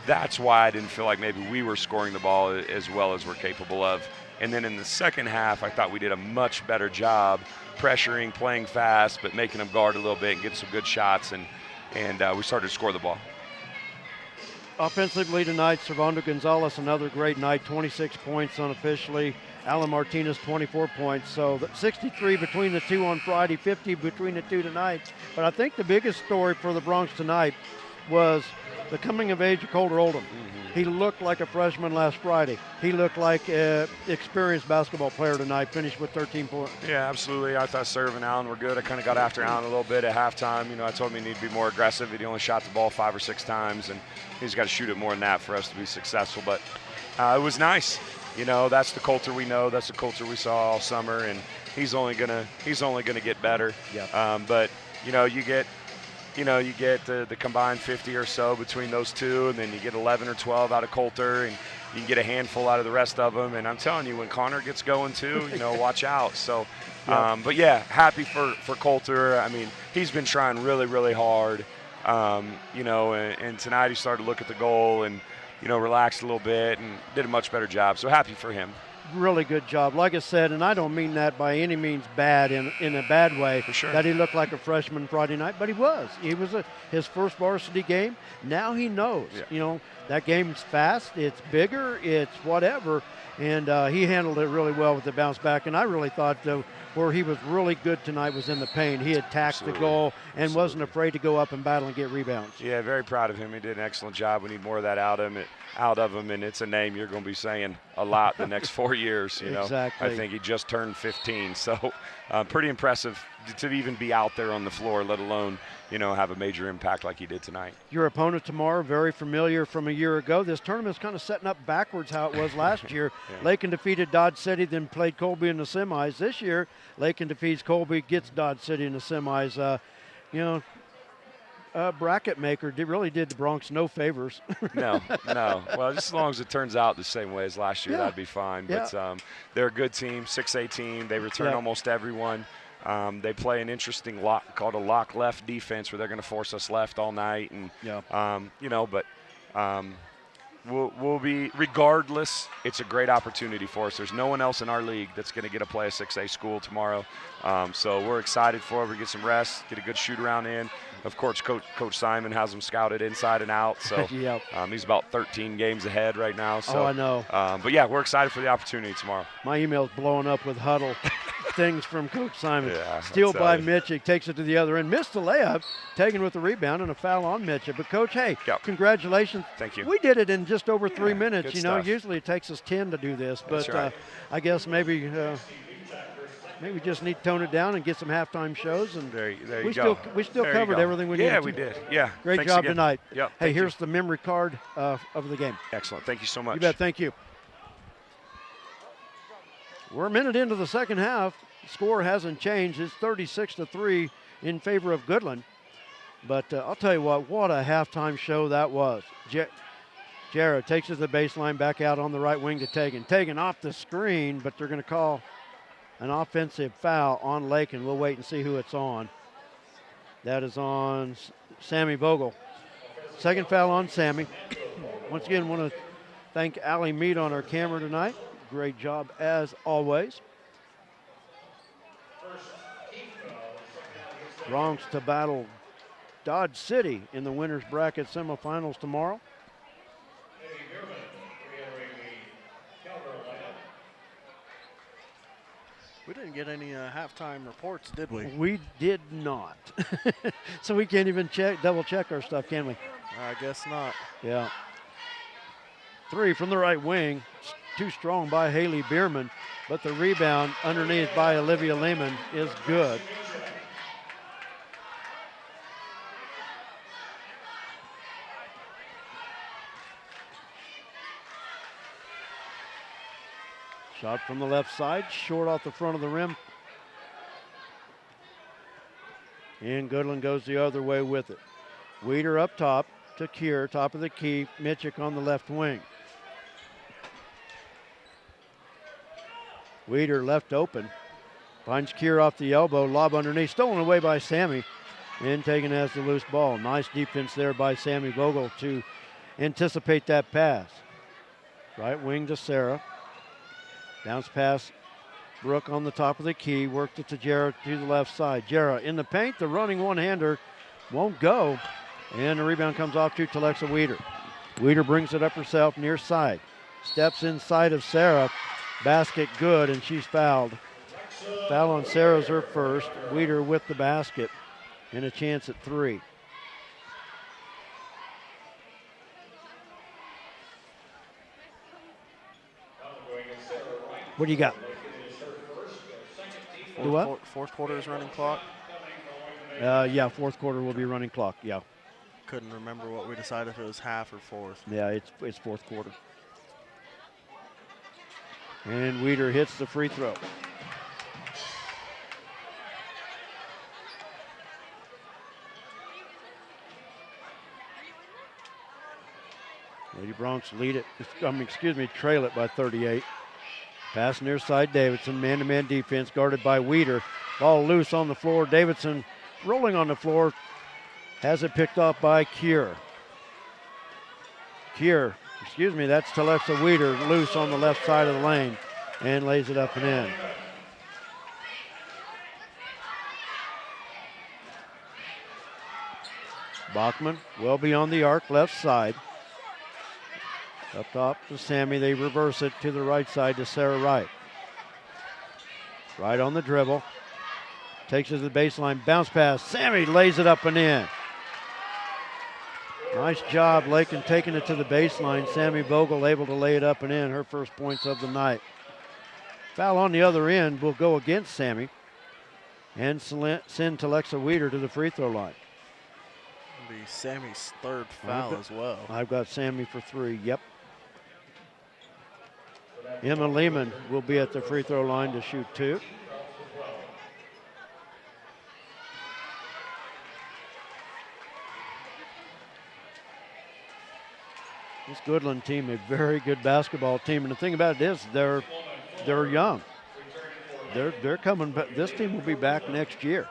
that's why I didn't feel like maybe we were scoring the ball as well as we're capable of. And then in the second half, I thought we did a much better job pressuring, playing fast, but making them guard a little bit and get some good shots, and we started to score the ball. Offensively tonight, Servando Gonzalez, another great night, 26 points unofficially. Alan Martinez, 24 points. So 63 between the two on Friday, 50 between the two tonight. But I think the biggest story for the Bronx tonight was the coming of age of Colter Oldham. He looked like a freshman last Friday. He looked like an experienced basketball player tonight, finished with 13 points. Yeah, absolutely. I thought Serv and Allen were good. I kind of got after Allen a little bit at halftime. I told him he needed to be more aggressive. He only shot the ball 5 or 6 times, and he's got to shoot it more than that for us to be successful. But it was nice. That's the Colter we know. That's the Colter we saw all summer, and he's only gonna get better. Yeah. But you get the combined 50 or so between those two, and then you get 11 or 12 out of Colter, and you can get a handful out of the rest of them. And I'm telling you, when Connor gets going too, watch out. So, but yeah, happy for Colter. I mean, he's been trying really, really hard. And tonight he started to look at the goal and, relaxed a little bit and did a much better job. So happy for him. Really good job. Like I said, and I don't mean that by any means bad in a bad way, For sure. that he looked like a freshman Friday night, but he was. He was his first varsity game. Now he knows. Yeah. That game's fast, it's bigger, it's whatever, and he handled it really well with the bounce back. And I really thought where he was really good tonight was in the paint. He attacked the goal and wasn't afraid to go up and battle and get rebounds. Yeah, very proud of him. He did an excellent job. We need more of that out of him, and it's a name you're going to be saying a lot the next 4 years. Exactly. I think he just turned 15, so pretty impressive to even be out there on the floor, let alone have a major impact like he did tonight. Your opponent tomorrow, very familiar from a year ago. This tournament's kind of setting up backwards how it was last year. Yeah. Lakin defeated Dodge City, then played Colby in the semis. This year, Lakin defeats Colby, gets Dodge City in the semis. Bracket maker really did the Bronx no favors. No. Well, just as long as it turns out the same way as last year, Yeah. that'd be fine. Yeah. But they're a good team, 6A team. They return almost everyone. They play an interesting lock called a lock left defense where they're going to force us left all night. And, we'll be, regardless, it's a great opportunity for us. There's no one else in our league that's going to get to play a 6A school tomorrow. So we're excited for it. We get some rest, get a good shoot around in. Of course, Coach Simon has them scouted inside and out. So Yep. He's about 13 games ahead right now. So, I know. But, yeah, we're excited for the opportunity tomorrow. My email's blowing up with huddle things from Coach Simon. Yeah, Steal by you. Mitchell, takes it to the other end. Missed the layup, taken with the rebound, and a foul on Mitchell. But, Coach, hey, Yep. congratulations. Thank you. We did it in just over 3 minutes. good You know, stuff. usually it takes us 10 to do this. But That's right. I guess maybe we just need to tone it down and get some halftime shows. And There we you go. we still There you covered go. everything we needed Yeah, to. we did. Yeah. Great Thanks job again. tonight. Yep. Hey, thank you. here's the memory card of the game. Excellent. Thank you so much. You bet. Thank you. We're a minute into the second half. Score hasn't changed. It's 36-3 in favor of Goodland. But I'll tell you what a halftime show that was. Jarrett takes it to the baseline, back out on the right wing to Tegan. Tegan off the screen, but they're going to call an offensive foul on Lakin. We'll wait and see who it's on. That is on Sammy Vogel. Second foul on Sammy. Once again, want to thank Allie Mead on our camera tonight. Great job as always. Bronx to battle Dodge City in the winners bracket semifinals tomorrow. We didn't get any halftime reports, did we? We did not. So we can't even double check our stuff, can we? I guess not. Yeah. Three from the right wing. Too strong by Haley Bierman, but the rebound underneath by Olivia Lehman is good. Shot from the left side, short off the front of the rim. And Goodland goes the other way with it. Weeder up top to Kier, top of the key. Mitchell on the left wing. Weeder left open. Finds Kier off the elbow, lob underneath, stolen away by Sammy. And taken as the loose ball. Nice defense there by Sammy Vogel to anticipate that pass. Right wing to Sarah. Bounce pass, Brooke on the top of the key, worked it to Jarrah to the left side. Jarrah in the paint, the running one-hander won't go, and the rebound comes off to Telexa Weeder. Weeder brings it up herself near side, steps inside of Sarah, basket good, and she's fouled. Foul on Sarah's her first. Weeder with the basket, and a chance at three. What do you got? Do what? Fourth quarter is running clock. Yeah, fourth quarter will be running clock. Yeah. Couldn't remember what we decided if it was half or fourth. Yeah, it's fourth quarter. And Weeder hits the free throw. Lady Bronx trail it by 38. Pass near side Davidson, man-to-man defense guarded by Weeder. Ball loose on the floor. Davidson rolling on the floor. Has it picked up by Kier. That's Telexa Weeder loose on the left side of the lane and lays it up and in. Bachman well beyond the arc, left side. Up top to Sammy, they reverse it to the right side to Sarah Wright. Right on the dribble. Takes it to the baseline, bounce pass. Sammy lays it up and in. Nice job, Lakin taking it to the baseline. Sammy Vogel able to lay it up and in, her first points of the night. Foul on the other end will go against Sammy and send Telexa Weeder to the free throw line. It'll be Sammy's third foul as well. I've got Sammy for three, yep. Emma Lehman will be at the free throw line to shoot two. This Goodland team, a very good basketball team, and the thing about it is they're young. They're coming, but this team will be back next year.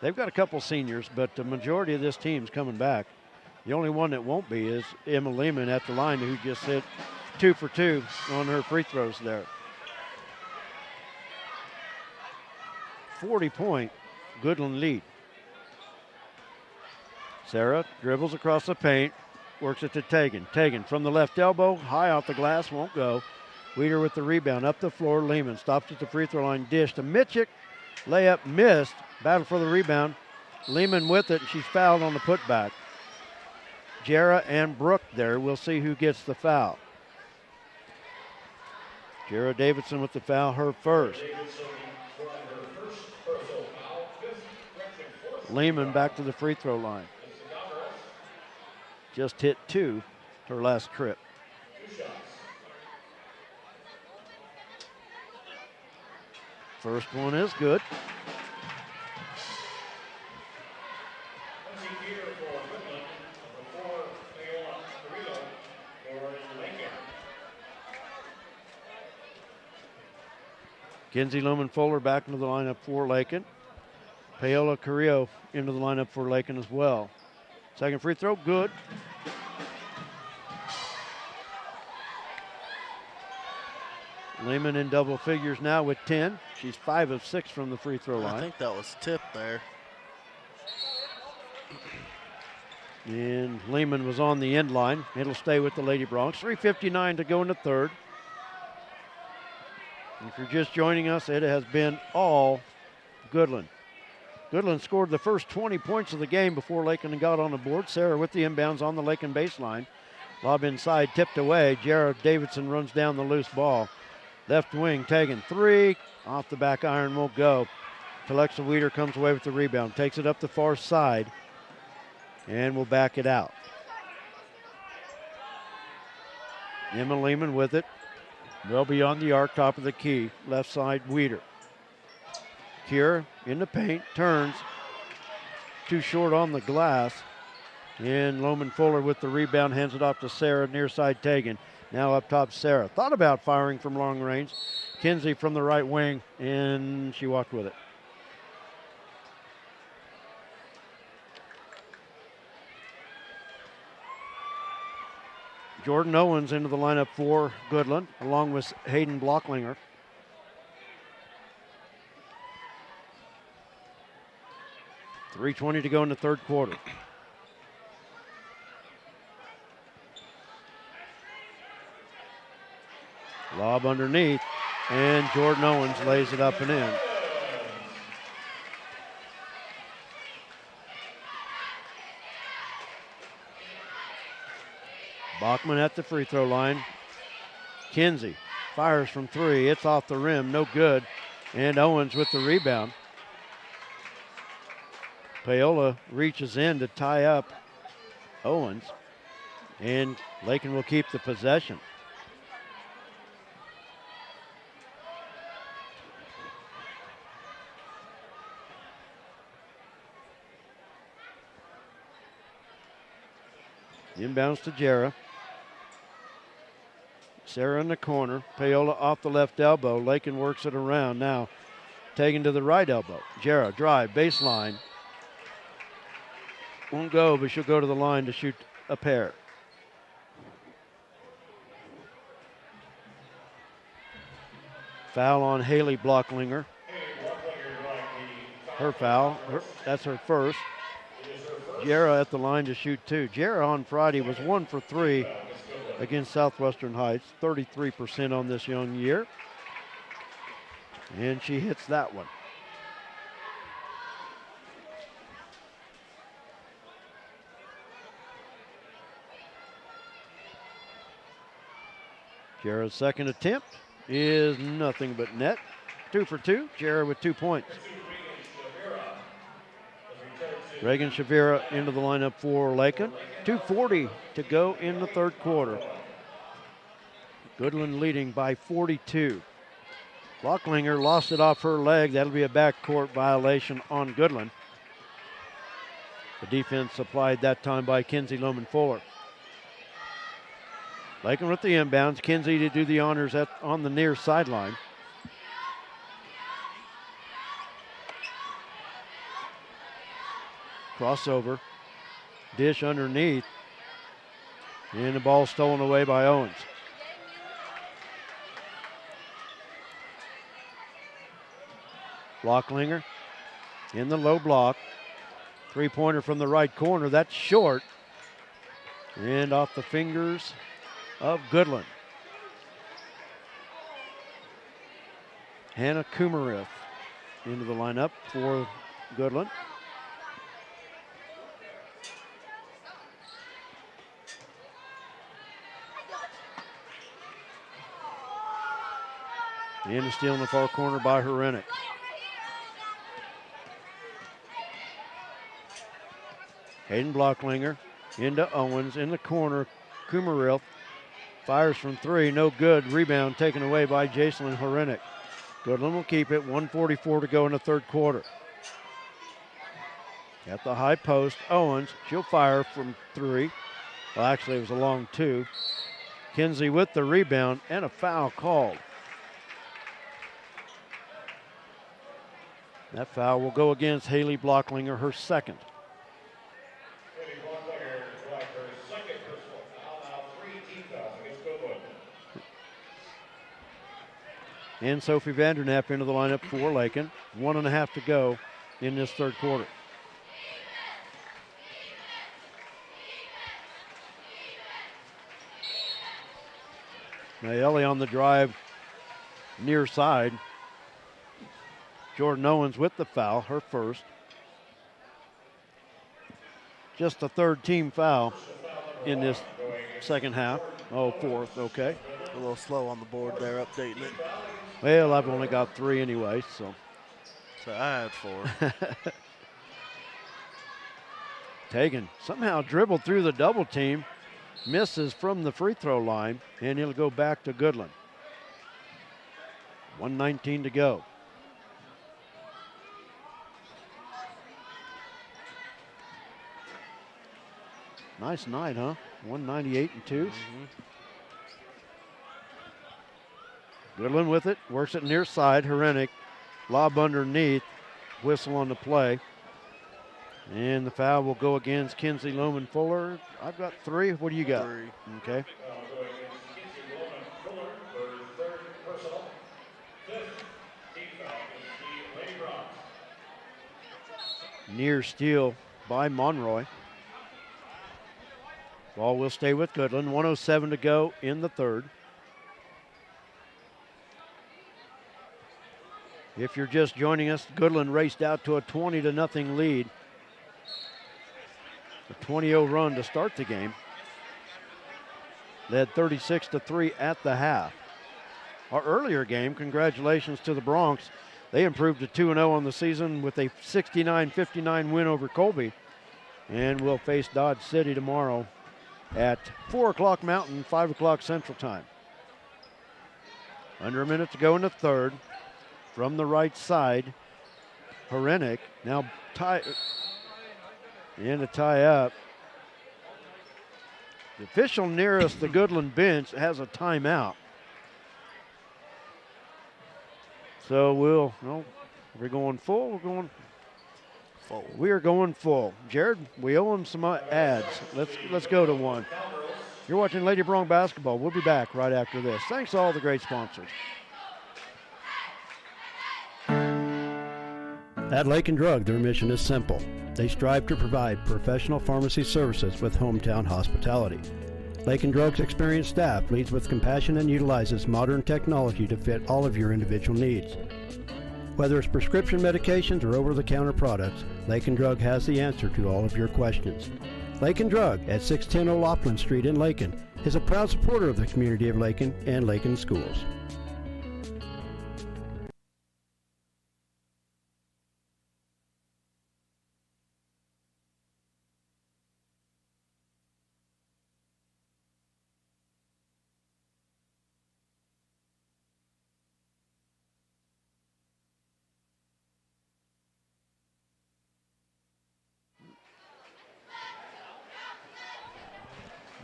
They've got a couple seniors, but the majority of this team's coming back. The only one that won't be is Emma Lehman at the line, who just hit 2 for 2 on her free throws there. 40-point Goodland lead. Sarah dribbles across the paint, works it to Tegan. Tegan from the left elbow, high off the glass, won't go. Weeder with the rebound, up the floor. Lehman stops at the free throw line, dish to Mitchick. Layup missed, battle for the rebound. Lehman with it, she's fouled on the putback. Jara and Brooke there. We'll see who gets the foul. Jara Davidson with the foul, her first. Lehman back to the free throw line. Just hit 2 her last trip. First one is good. Kinsey Lumen Fuller back into the lineup for Lakin. Paola Carrillo into the lineup for Lakin as well. Second free throw, good. Lehman in double figures now with 10. She's 5 of 6 from the free throw line. I think that was tipped there. And Lehman was on the end line. It'll stay with the Lady Bronx. 3:59 to go in the third. If you're just joining us, it has been all Goodland. Goodland scored the first 20 points of the game before Lakin got on the board. Sarah with the inbounds on the Lakin baseline. Lob inside, tipped away. Jared Davidson runs down the loose ball. Left wing, Tegan, 3. Off the back iron, won't go. Alexa Weeder comes away with the rebound. Takes it up the far side and will back it out. Emma Lehman with it. Well beyond the arc, top of the key. Left side, Weeder. Kier in the paint, turns. Too short on the glass. And Loman Fuller with the rebound, hands it off to Sarah, near side Tegan. Now up top, Sarah. Thought about firing from long range. Kinsey from the right wing, and she walked with it. Jordan Owens into the lineup for Goodland, along with Hayden Blocklinger. .320 to go in the third quarter. Lob underneath, and Jordan Owens lays it up and in. Bachman at the free throw line. Kinsey fires from 3. It's off the rim, no good. And Owens with the rebound. Paola reaches in to tie up Owens, and Lakin will keep the possession. Inbounds to Jara. Sarah in the corner. Paola off the left elbow. Lakin works it around. Now taken to the right elbow. Jara drive, baseline. Won't go, but she'll go to the line to shoot a pair. Foul on Haley Blocklinger. Her foul. That's her first. Jara at the line to shoot 2. Jara on Friday was 1 for 3 against Southwestern Heights, 33% on this young year. And she hits that one. Jara's second attempt is nothing but net. 2 for 2. Jara with 2 points. Reagan Shavira into the lineup for Lakin. 2:40 to go in the third quarter. Goodland leading by 42. Blocklinger lost it off her leg. That'll be a backcourt violation on Goodland. The defense supplied that time by Kinsey Loman Fuller. Lakin with the inbounds. Kinsey to do the honors on the near sideline. Crossover. Dish underneath. And the ball stolen away by Owens. Blocklinger in the low block. Three-pointer from the right corner. That's short. And off the fingers of Goodland. Hannah Kumarith into the lineup for Goodland. And a steal in the far corner by Herenick. Hayden Blocklinger into Owens in the corner. Kumaril fires from three, no good. Rebound taken away by Jacelyn Herenick. Goodland will keep it, 1:44 to go in the third quarter. At the high post, Owens, she'll fire from three. Well, actually, it was a long two. Kinsey with the rebound and a foul called. That foul will go against Haley Blocklinger, her second. And Sophie Vandernap into the lineup for Lakin. 1.5 to go in this third quarter. Nayeli on the drive near side. Jordan Owens with the foul, her first. Just the third team foul in this second half. Oh, fourth, okay. A little slow on the board there, updating it. Well, I've only got three anyway, so. So I had four. Tegan somehow dribbled through the double team, misses from the free throw line, and he'll go back to Goodland. 1:19 to go. Nice night, huh? 198 and 2. Goodland with it, works it near side. Herenick, lob underneath, whistle on the play. And the foul will go against Kinsey Loman Fuller. I've got three. What do you got? Three. Okay. Near steal by Monroy. Ball will stay with Goodland. 1:07 to go in the third. If you're just joining us, Goodland raced out to a 20-0 lead. A 20-0 run to start the game. Led 36-3 at the half. Our earlier game, congratulations to the Bronx. They improved to 2-0 on the season with a 69-59 win over Colby. And will face Dodge City tomorrow at 4 o'clock Mountain, 5 o'clock Central Time. Under a minute to go in the third. From the right side, Herenick now tie in to tie up. The official nearest the Goodland bench has a timeout. So we're going full. We're going full. We are going full. Jared, we owe him some ads. Let's go to one. You're watching Lady Bronx basketball. We'll be back right after this. Thanks to all the great sponsors. At Lakin Drug, their mission is simple. They strive to provide professional pharmacy services with hometown hospitality. Lakin Drug's experienced staff leads with compassion and utilizes modern technology to fit all of your individual needs. Whether it's prescription medications or over-the-counter products, Lakin Drug has the answer to all of your questions. Lakin Drug at 610 O'Loughlin Street in Lakin is a proud supporter of the community of Lakin and Lakin schools.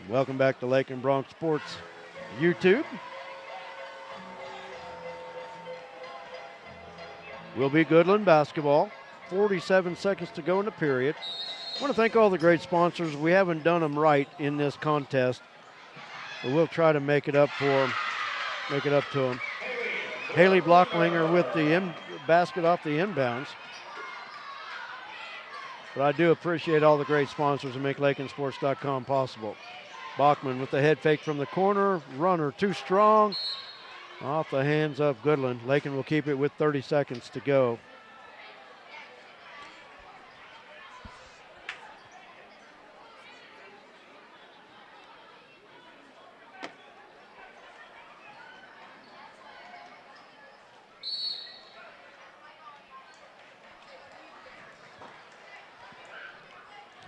Welcome back to Lakin Bronx Sports YouTube. Will be Goodland basketball. 47 seconds to go in the period. I want to thank all the great sponsors. We haven't done them right in this contest. But we'll try to make it up for him, make it up to him. Haley Blocklinger with the basket off the inbounds. But I do appreciate all the great sponsors that make LakinSports.com possible. Bachman with the head fake from the corner. Runner too strong. Off the hands of Goodland. Lakin will keep it with 30 seconds to go.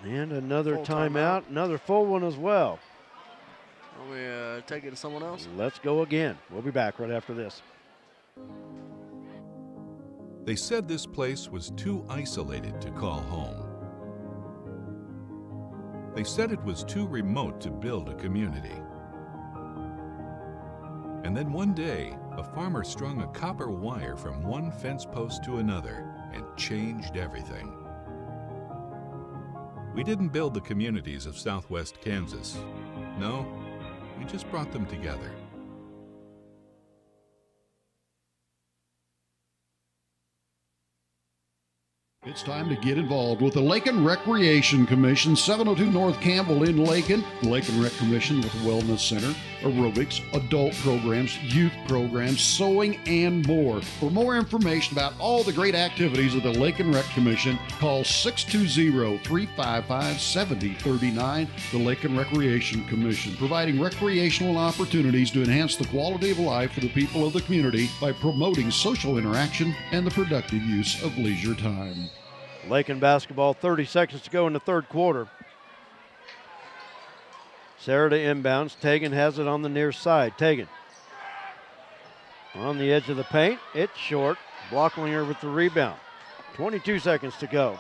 And another timeout, another full one as well. Want me to take it to someone else? Let's go again. We'll be back right after this. They said this place was too isolated to call home. They said it was too remote to build a community. And then one day, a farmer strung a copper wire from one fence post to another and changed everything. We didn't build the communities of Southwest Kansas. No, we just brought them together. It's time to get involved with the Lakin Recreation Commission, 702 North Campbell in Lakin. The Lakin Rec Commission with a wellness center, aerobics, adult programs, youth programs, sewing, and more. For more information about all the great activities of the Lakin Rec Commission, call 620-355-7039. The Lakin Recreation Commission, providing recreational opportunities to enhance the quality of life for the people of the community by promoting social interaction and the productive use of leisure time. Lakin basketball, 30 seconds to go in the third quarter. Sarah to inbounds. Tegan has it on the near side. Tegan on the edge of the paint. It's short. Blocklinger with the rebound. 22 seconds to go.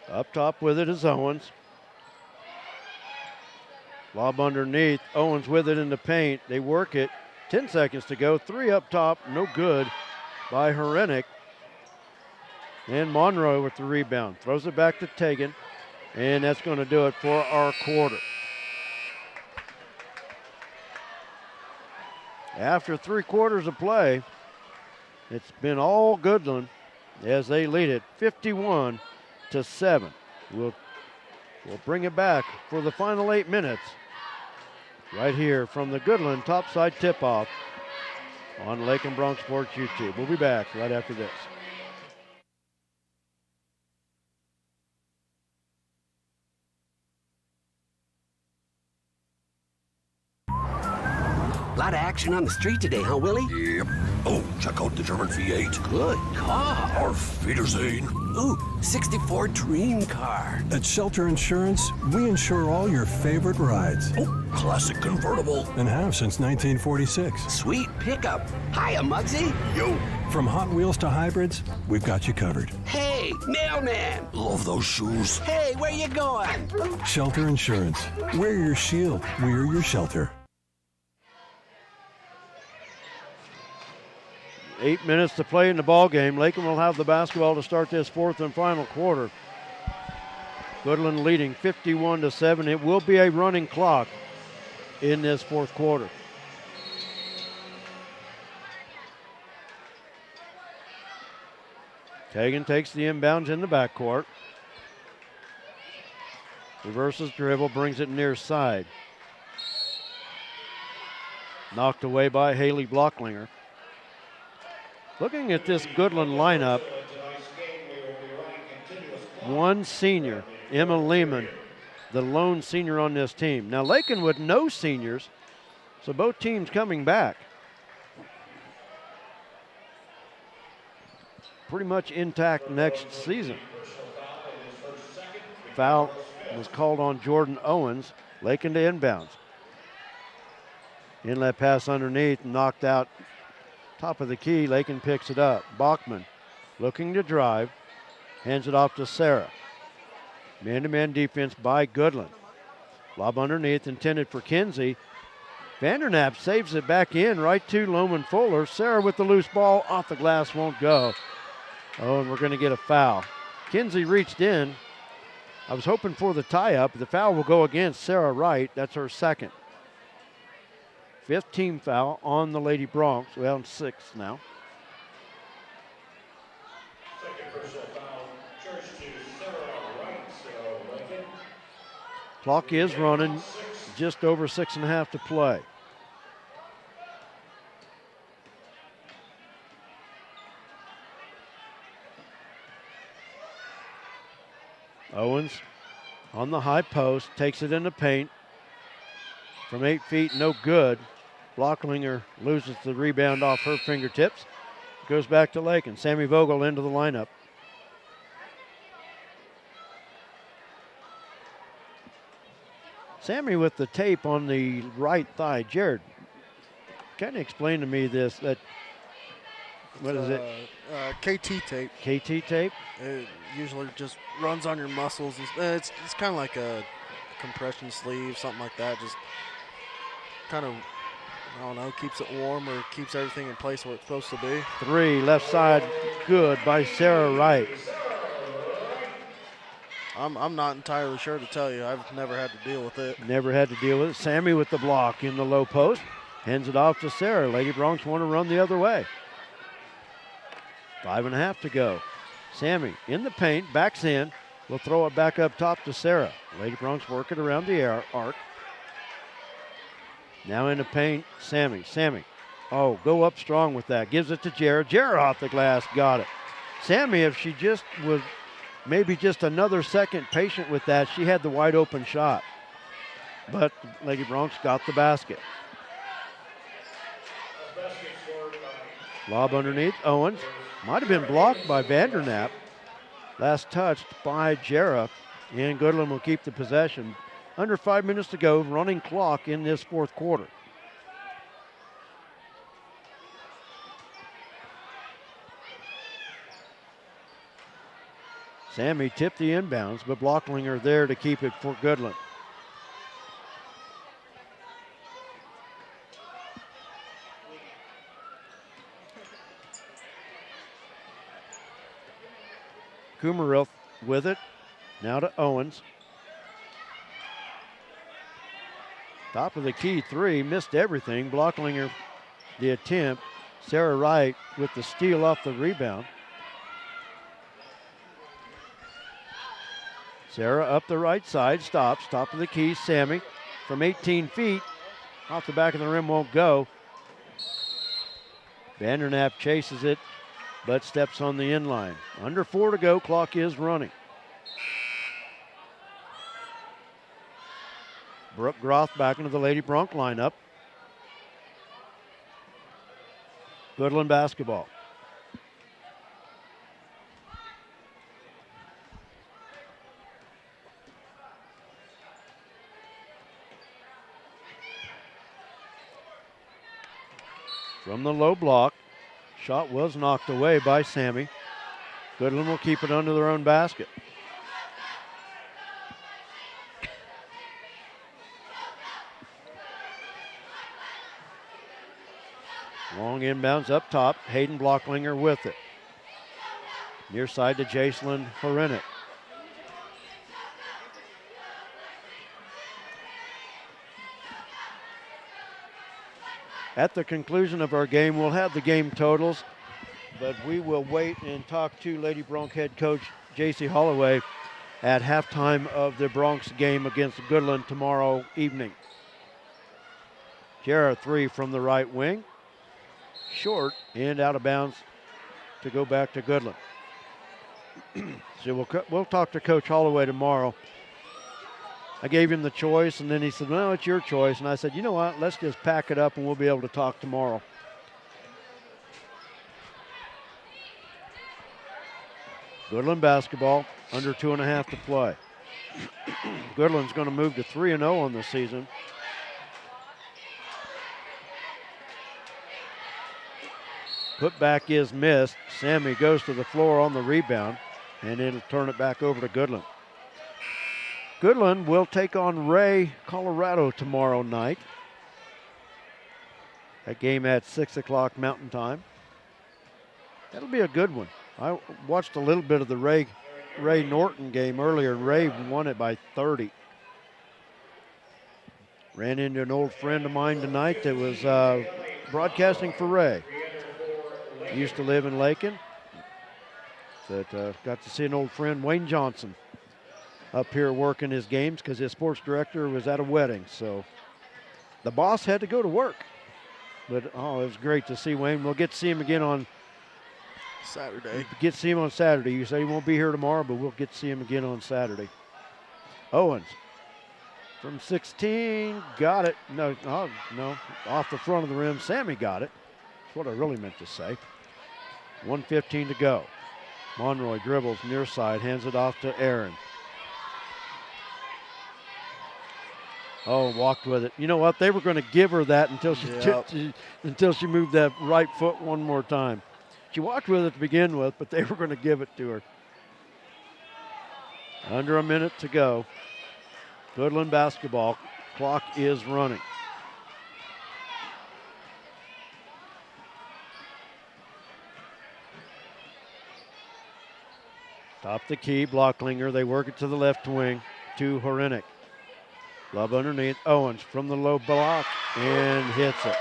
Up top with it is Owens. Lob underneath. Owens with it in the paint. They work it. 10 seconds to go. Three up top. No good by Herenick. And Monroe with the rebound. Throws it back to Tegan. And that's going to do it for our quarter. After 3 quarters of play, it's been all Goodland as they lead it 51-7. We'll bring it back for the final 8 minutes right here from the Goodland Topside Tip-Off on Lakin Bronx Sports YouTube. We'll be back right after this. A lot of action on the street today, huh, Willie? Yep. Oh, check out the German V8. Good car. Auf Wiedersehen. Ooh, 64 dream car. At Shelter Insurance, we insure all your favorite rides. Oh, classic convertible. And have since 1946. Sweet pickup. Hiya, Muggsy. Yo. From Hot Wheels to hybrids, we've got you covered. Hey, mailman. Love those shoes. Hey, where you going? Shelter Insurance. We're your shield. We're your shelter. 8 minutes to play in the ball game. Lakin will have the basketball to start this fourth and final quarter. Goodland leading 51-7. It will be a running clock in this fourth quarter. Tegan takes the inbounds in the backcourt. Reverses dribble, brings it near side. Knocked away by Haley Blocklinger. Looking at this Goodland lineup, one senior, Emma Lehman, the lone senior on this team. Now Lakin with no seniors, so both teams coming back. Pretty much intact next season. Foul was called on Jordan Owens. Lakin to inbounds. Inlet pass underneath, knocked out. Top of the key, Lakin picks it up. Bachman looking to drive, hands it off to Sarah. Man-to-man defense by Goodland. Lob underneath, intended for Kinsey. Vandernap saves it back in, right to Loman Fuller. Sarah with the loose ball, off the glass, won't go. Oh, and we're going to get a foul. Kinsey reached in, I was hoping for the tie-up. The foul will go against Sarah Wright. That's her second. 5th team foul on the Lady Broncs. Well, 6th now. Clock is running, just over 6.5 to play. Owens on the high post, takes it in the paint. From 8 feet, no good. Blocklinger loses the rebound off her fingertips. Goes back to Lakin. Sammy Vogel into the lineup. Sammy with the tape on the right thigh. Jared, kind of explain to me this. What is it? KT tape. KT tape? It usually just runs on your muscles. It's kind of like a compression sleeve, something like that. Just kind of, I don't know, keeps it warm or keeps everything in place where it's supposed to be. 3, left side, good by Sarah Wright. I'm not entirely sure to tell you. I've never had to deal with it. Never had to deal with it. Sammy with the block in the low post. Hands it off to Sarah. Lady Broncs want to run the other way. 5.5 to go. Sammy in the paint, backs in. Will throw it back up top to Sarah. Lady Broncs work it around the arc. Now in the paint, Sammy. Oh, go up strong with that. Gives it to Jared. Jared off the glass, got it. Sammy, if she just was maybe just another second patient with that, she had the wide open shot. But Lady Broncs got the basket. Lob underneath, Owens. Might have been blocked by Vandernap. Last touched by Jarrah, and Goodland will keep the possession. Under 5 minutes to go, running clock in this 4th quarter. Sammy tipped the inbounds, but Blocklinger there to keep it for Goodland. Kumaril with it. Now to Owens. Top of the key 3, missed everything. Blocklinger, the attempt. Sarah Wright with the steal off the rebound. Sarah up the right side, stops. Top of the key, Sammy from 18 feet. Off the back of the rim, won't go. Vandernap chases it, but steps on the inline. Under 4 to go, clock is running. Brooke Groth back into the Lady Bronc lineup. Goodland basketball. From the low block, shot was knocked away by Sammy. Goodland will keep it under their own basket. Long inbounds up top. Hayden Blocklinger with it. Near side to Jacelyn Horinet. At the conclusion of our game, we'll have the game totals, but we will wait and talk to Lady Bronc head coach J.C. Holloway at halftime of the Broncs game against Goodland tomorrow evening. Jarrah 3 from the right wing. Short and out of bounds to go back to Goodland. So we'll talk to Coach Holloway tomorrow. I gave him the choice, and then he said, no, it's your choice. And I said, you know what, let's just pack it up and we'll be able to talk tomorrow. Goodland basketball, under 2.5 to play. Goodland's going to move to 3-0 on the season. Putback is missed. Sammy goes to the floor on the rebound, and it'll turn it back over to Goodland. Goodland will take on Ray, Colorado tomorrow night. That game at 6 o'clock Mountain Time. That'll be a good one. I watched a little bit of the Ray Ray Norton game earlier. Ray won it by 30. Ran into an old friend of mine tonight that was broadcasting for Ray. Used to live in Lakin. But got to see an old friend, Wayne Johnson, up here working his games because his sports director was at a wedding. So the boss had to go to work. But, it was great to see Wayne. We'll get to see him again on Saturday. Get to see him on Saturday. You say he won't be here tomorrow, but we'll get to see him again on Saturday. Owens from 16, got it. No, off the front of the rim. Sammy got it. That's what I really meant to say. 1:15 to go. Monroy dribbles near side, hands it off to Aaron. Walked with it. You know what? They were going to give her that until she moved that right foot one more time. She walked with it to begin with, but they were going to give it to her. Under a minute to go. Goodland basketball. Clock is running. Top the key, Blocklinger. They work it to the left wing to Horenick. Love underneath. Owens from the low block and hits it.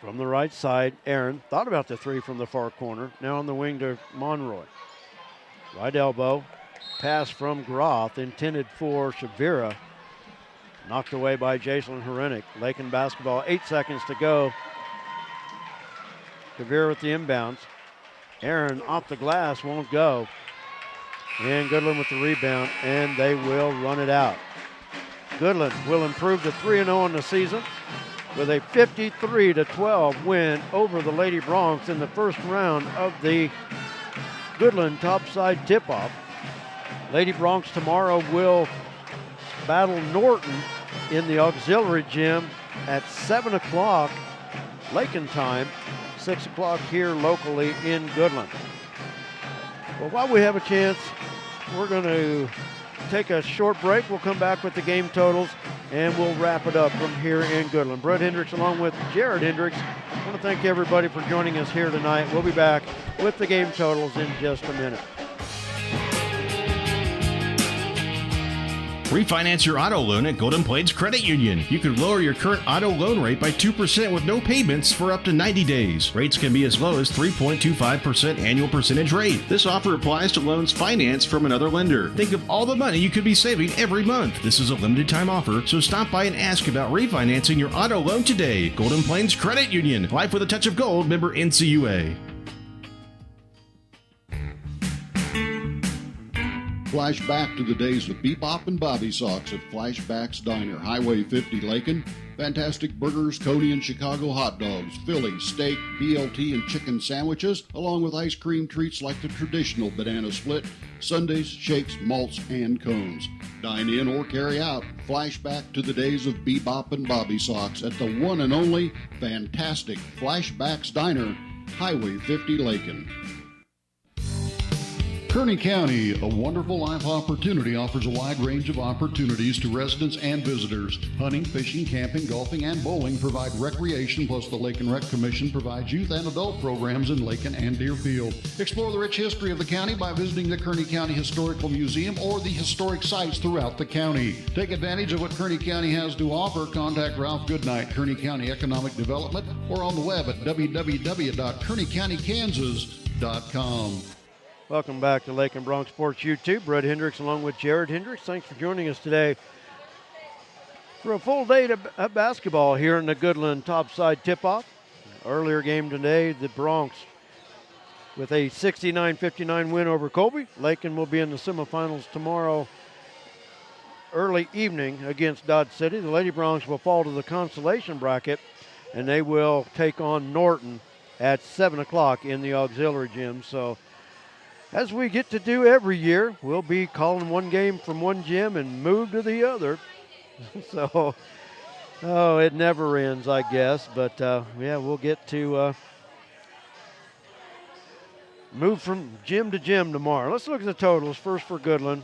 From the right side, Aaron thought about the three from the far corner. Now on the wing to Monroy. Right elbow. Pass from Groth intended for Shavira. Knocked away by Jason Horenick. Lakin basketball, 8 seconds to go. Shavira with the inbounds. Aaron off the glass, won't go. And Goodland with the rebound, and they will run it out. Goodland will improve to 3-0 on the season with a 53-12 win over the Lady Broncs in the first round of the Goodland Topside Tip-Off. Lady Broncs tomorrow will battle Norton in the auxiliary gym at 7 o'clock Lakin time, 6 o'clock here locally in Goodland. Well, while we have a chance, we're going to take a short break. We'll come back with the game totals, and we'll wrap it up from here in Goodland. Brett Hendricks along with Jared Hendricks. I want to thank everybody for joining us here tonight. We'll be back with the game totals in just a minute. Refinance your auto loan at Golden Plains Credit Union. You can lower your current auto loan rate by 2% with no payments for up to 90 days. Rates can be as low as 3.25% annual percentage rate. This offer applies to loans financed from another lender. Think of all the money you could be saving every month. This is a limited time offer, so stop by and ask about refinancing your auto loan today. Golden Plains Credit Union. Life with a touch of gold. Member NCUA. Flashback to the days of Bebop and Bobby Socks at Flashback's Diner, Highway 50, Lakin. Fantastic burgers, Coney and Chicago hot dogs, Philly, steak, BLT, and chicken sandwiches, along with ice cream treats like the traditional banana split, sundaes, shakes, malts, and cones. Dine in or carry out. Flashback to the days of Bebop and Bobby Socks at the one and only fantastic Flashback's Diner, Highway 50, Lakin. Kearney County, a wonderful life opportunity, offers a wide range of opportunities to residents and visitors. Hunting, fishing, camping, golfing, and bowling provide recreation, plus the Lake and Rec Commission provides youth and adult programs in Lakin and Deerfield. Explore the rich history of the county by visiting the Kearney County Historical Museum or the historic sites throughout the county. Take advantage of what Kearney County has to offer. Contact Ralph Goodnight, Kearney County Economic Development, or on the web at www.kearneycountykansas.com. Welcome back to Lakin Bronx Sports YouTube. Brett Hendricks along with Jared Hendricks. Thanks for joining us today for a full day of basketball here in the Goodland Topside Tip-Off. Earlier game today, the Bronx with a 69-59 win over Colby. Lakin will be in the semifinals tomorrow early evening against Dodge City. The Lady Bronx will fall to the consolation bracket, and they will take on Norton at 7 o'clock in the auxiliary gym. So, as we get to do every year, we'll be calling one game from one gym and move to the other. So, it never ends, I guess. But, yeah, we'll get to move from gym to gym tomorrow. Let's look at the totals. First for Goodland.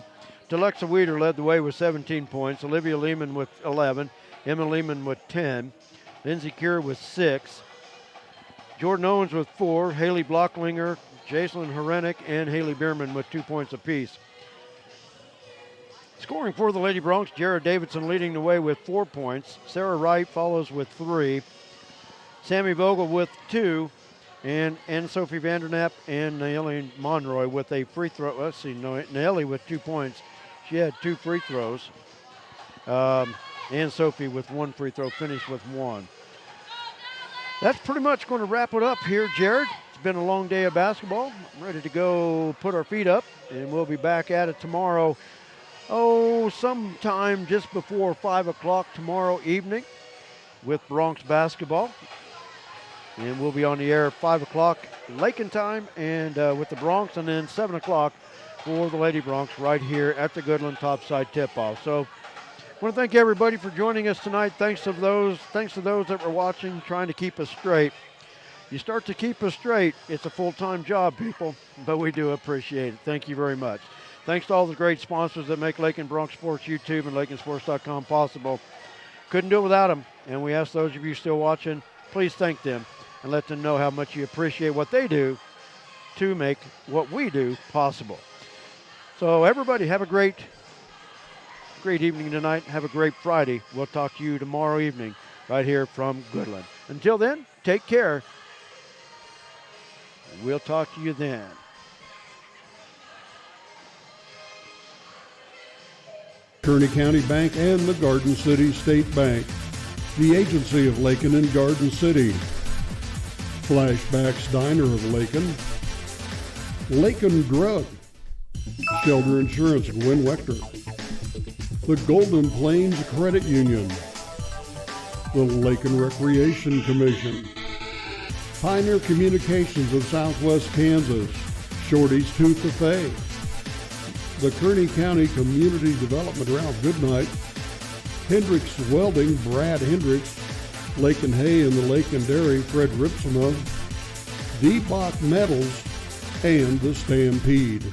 Telexa Weeder led the way with 17 points. Olivia Lehman with 11. Emma Lehman with 10. Lindsay Keir with 6. Jordan Owens with 4. Haley Blocklinger, Jacelyn Horenick, and Haley Bierman with 2 points apiece. Scoring for the Lady Bronx, Jared Davidson leading the way with 4 points. Sarah Wright follows with 3. Sammy Vogel with 2. And Anne-Sophie Vandernap and Naomi Monroy with a free throw. Let's see, Nelly with 2 points. She had 2 free throws. Anne-Sophie with 1 free throw, finished with 1. That's pretty much going to wrap it up here, Jared. It's been a long day of basketball. I'm ready to go put our feet up, and we'll be back at it tomorrow. Sometime just before 5 o'clock tomorrow evening with Bronx basketball. And we'll be on the air at 5 o'clock Lakin time and with the Bronx, and then 7 o'clock for the Lady Bronx right here at the Goodland Topside Tipoff. So I want to thank everybody for joining us tonight. Thanks to those that were watching, trying to keep us straight. You start to keep us straight, it's a full-time job, people, but we do appreciate it. Thank you very much. Thanks to all the great sponsors that make Lakin Bronx Sports YouTube and LakinSports.com possible. Couldn't do it without them, and we ask those of you still watching, please thank them and let them know how much you appreciate what they do to make what we do possible. So everybody have a great evening tonight. Have a great Friday. We'll talk to you tomorrow evening right here from Goodland. Until then, take care. We'll talk to you then. Kearney County Bank and the Garden City State Bank, the agency of Lakin and Garden City. Flashbacks Diner of Lakin, Lakin Drug, Shelter Insurance of Wynn Wechter, the Golden Plains Credit Union, the Lakin Recreation Commission, Pioneer Communications of Southwest Kansas, Shorty's Tooth Buffet, the Kearney County Community Development Ralph Goodnight, Hendricks Welding, Brad Hendricks, Lakin Hay and the Lakin Dairy, Fred Ripsima, D-Bach Metals, and the Stampede.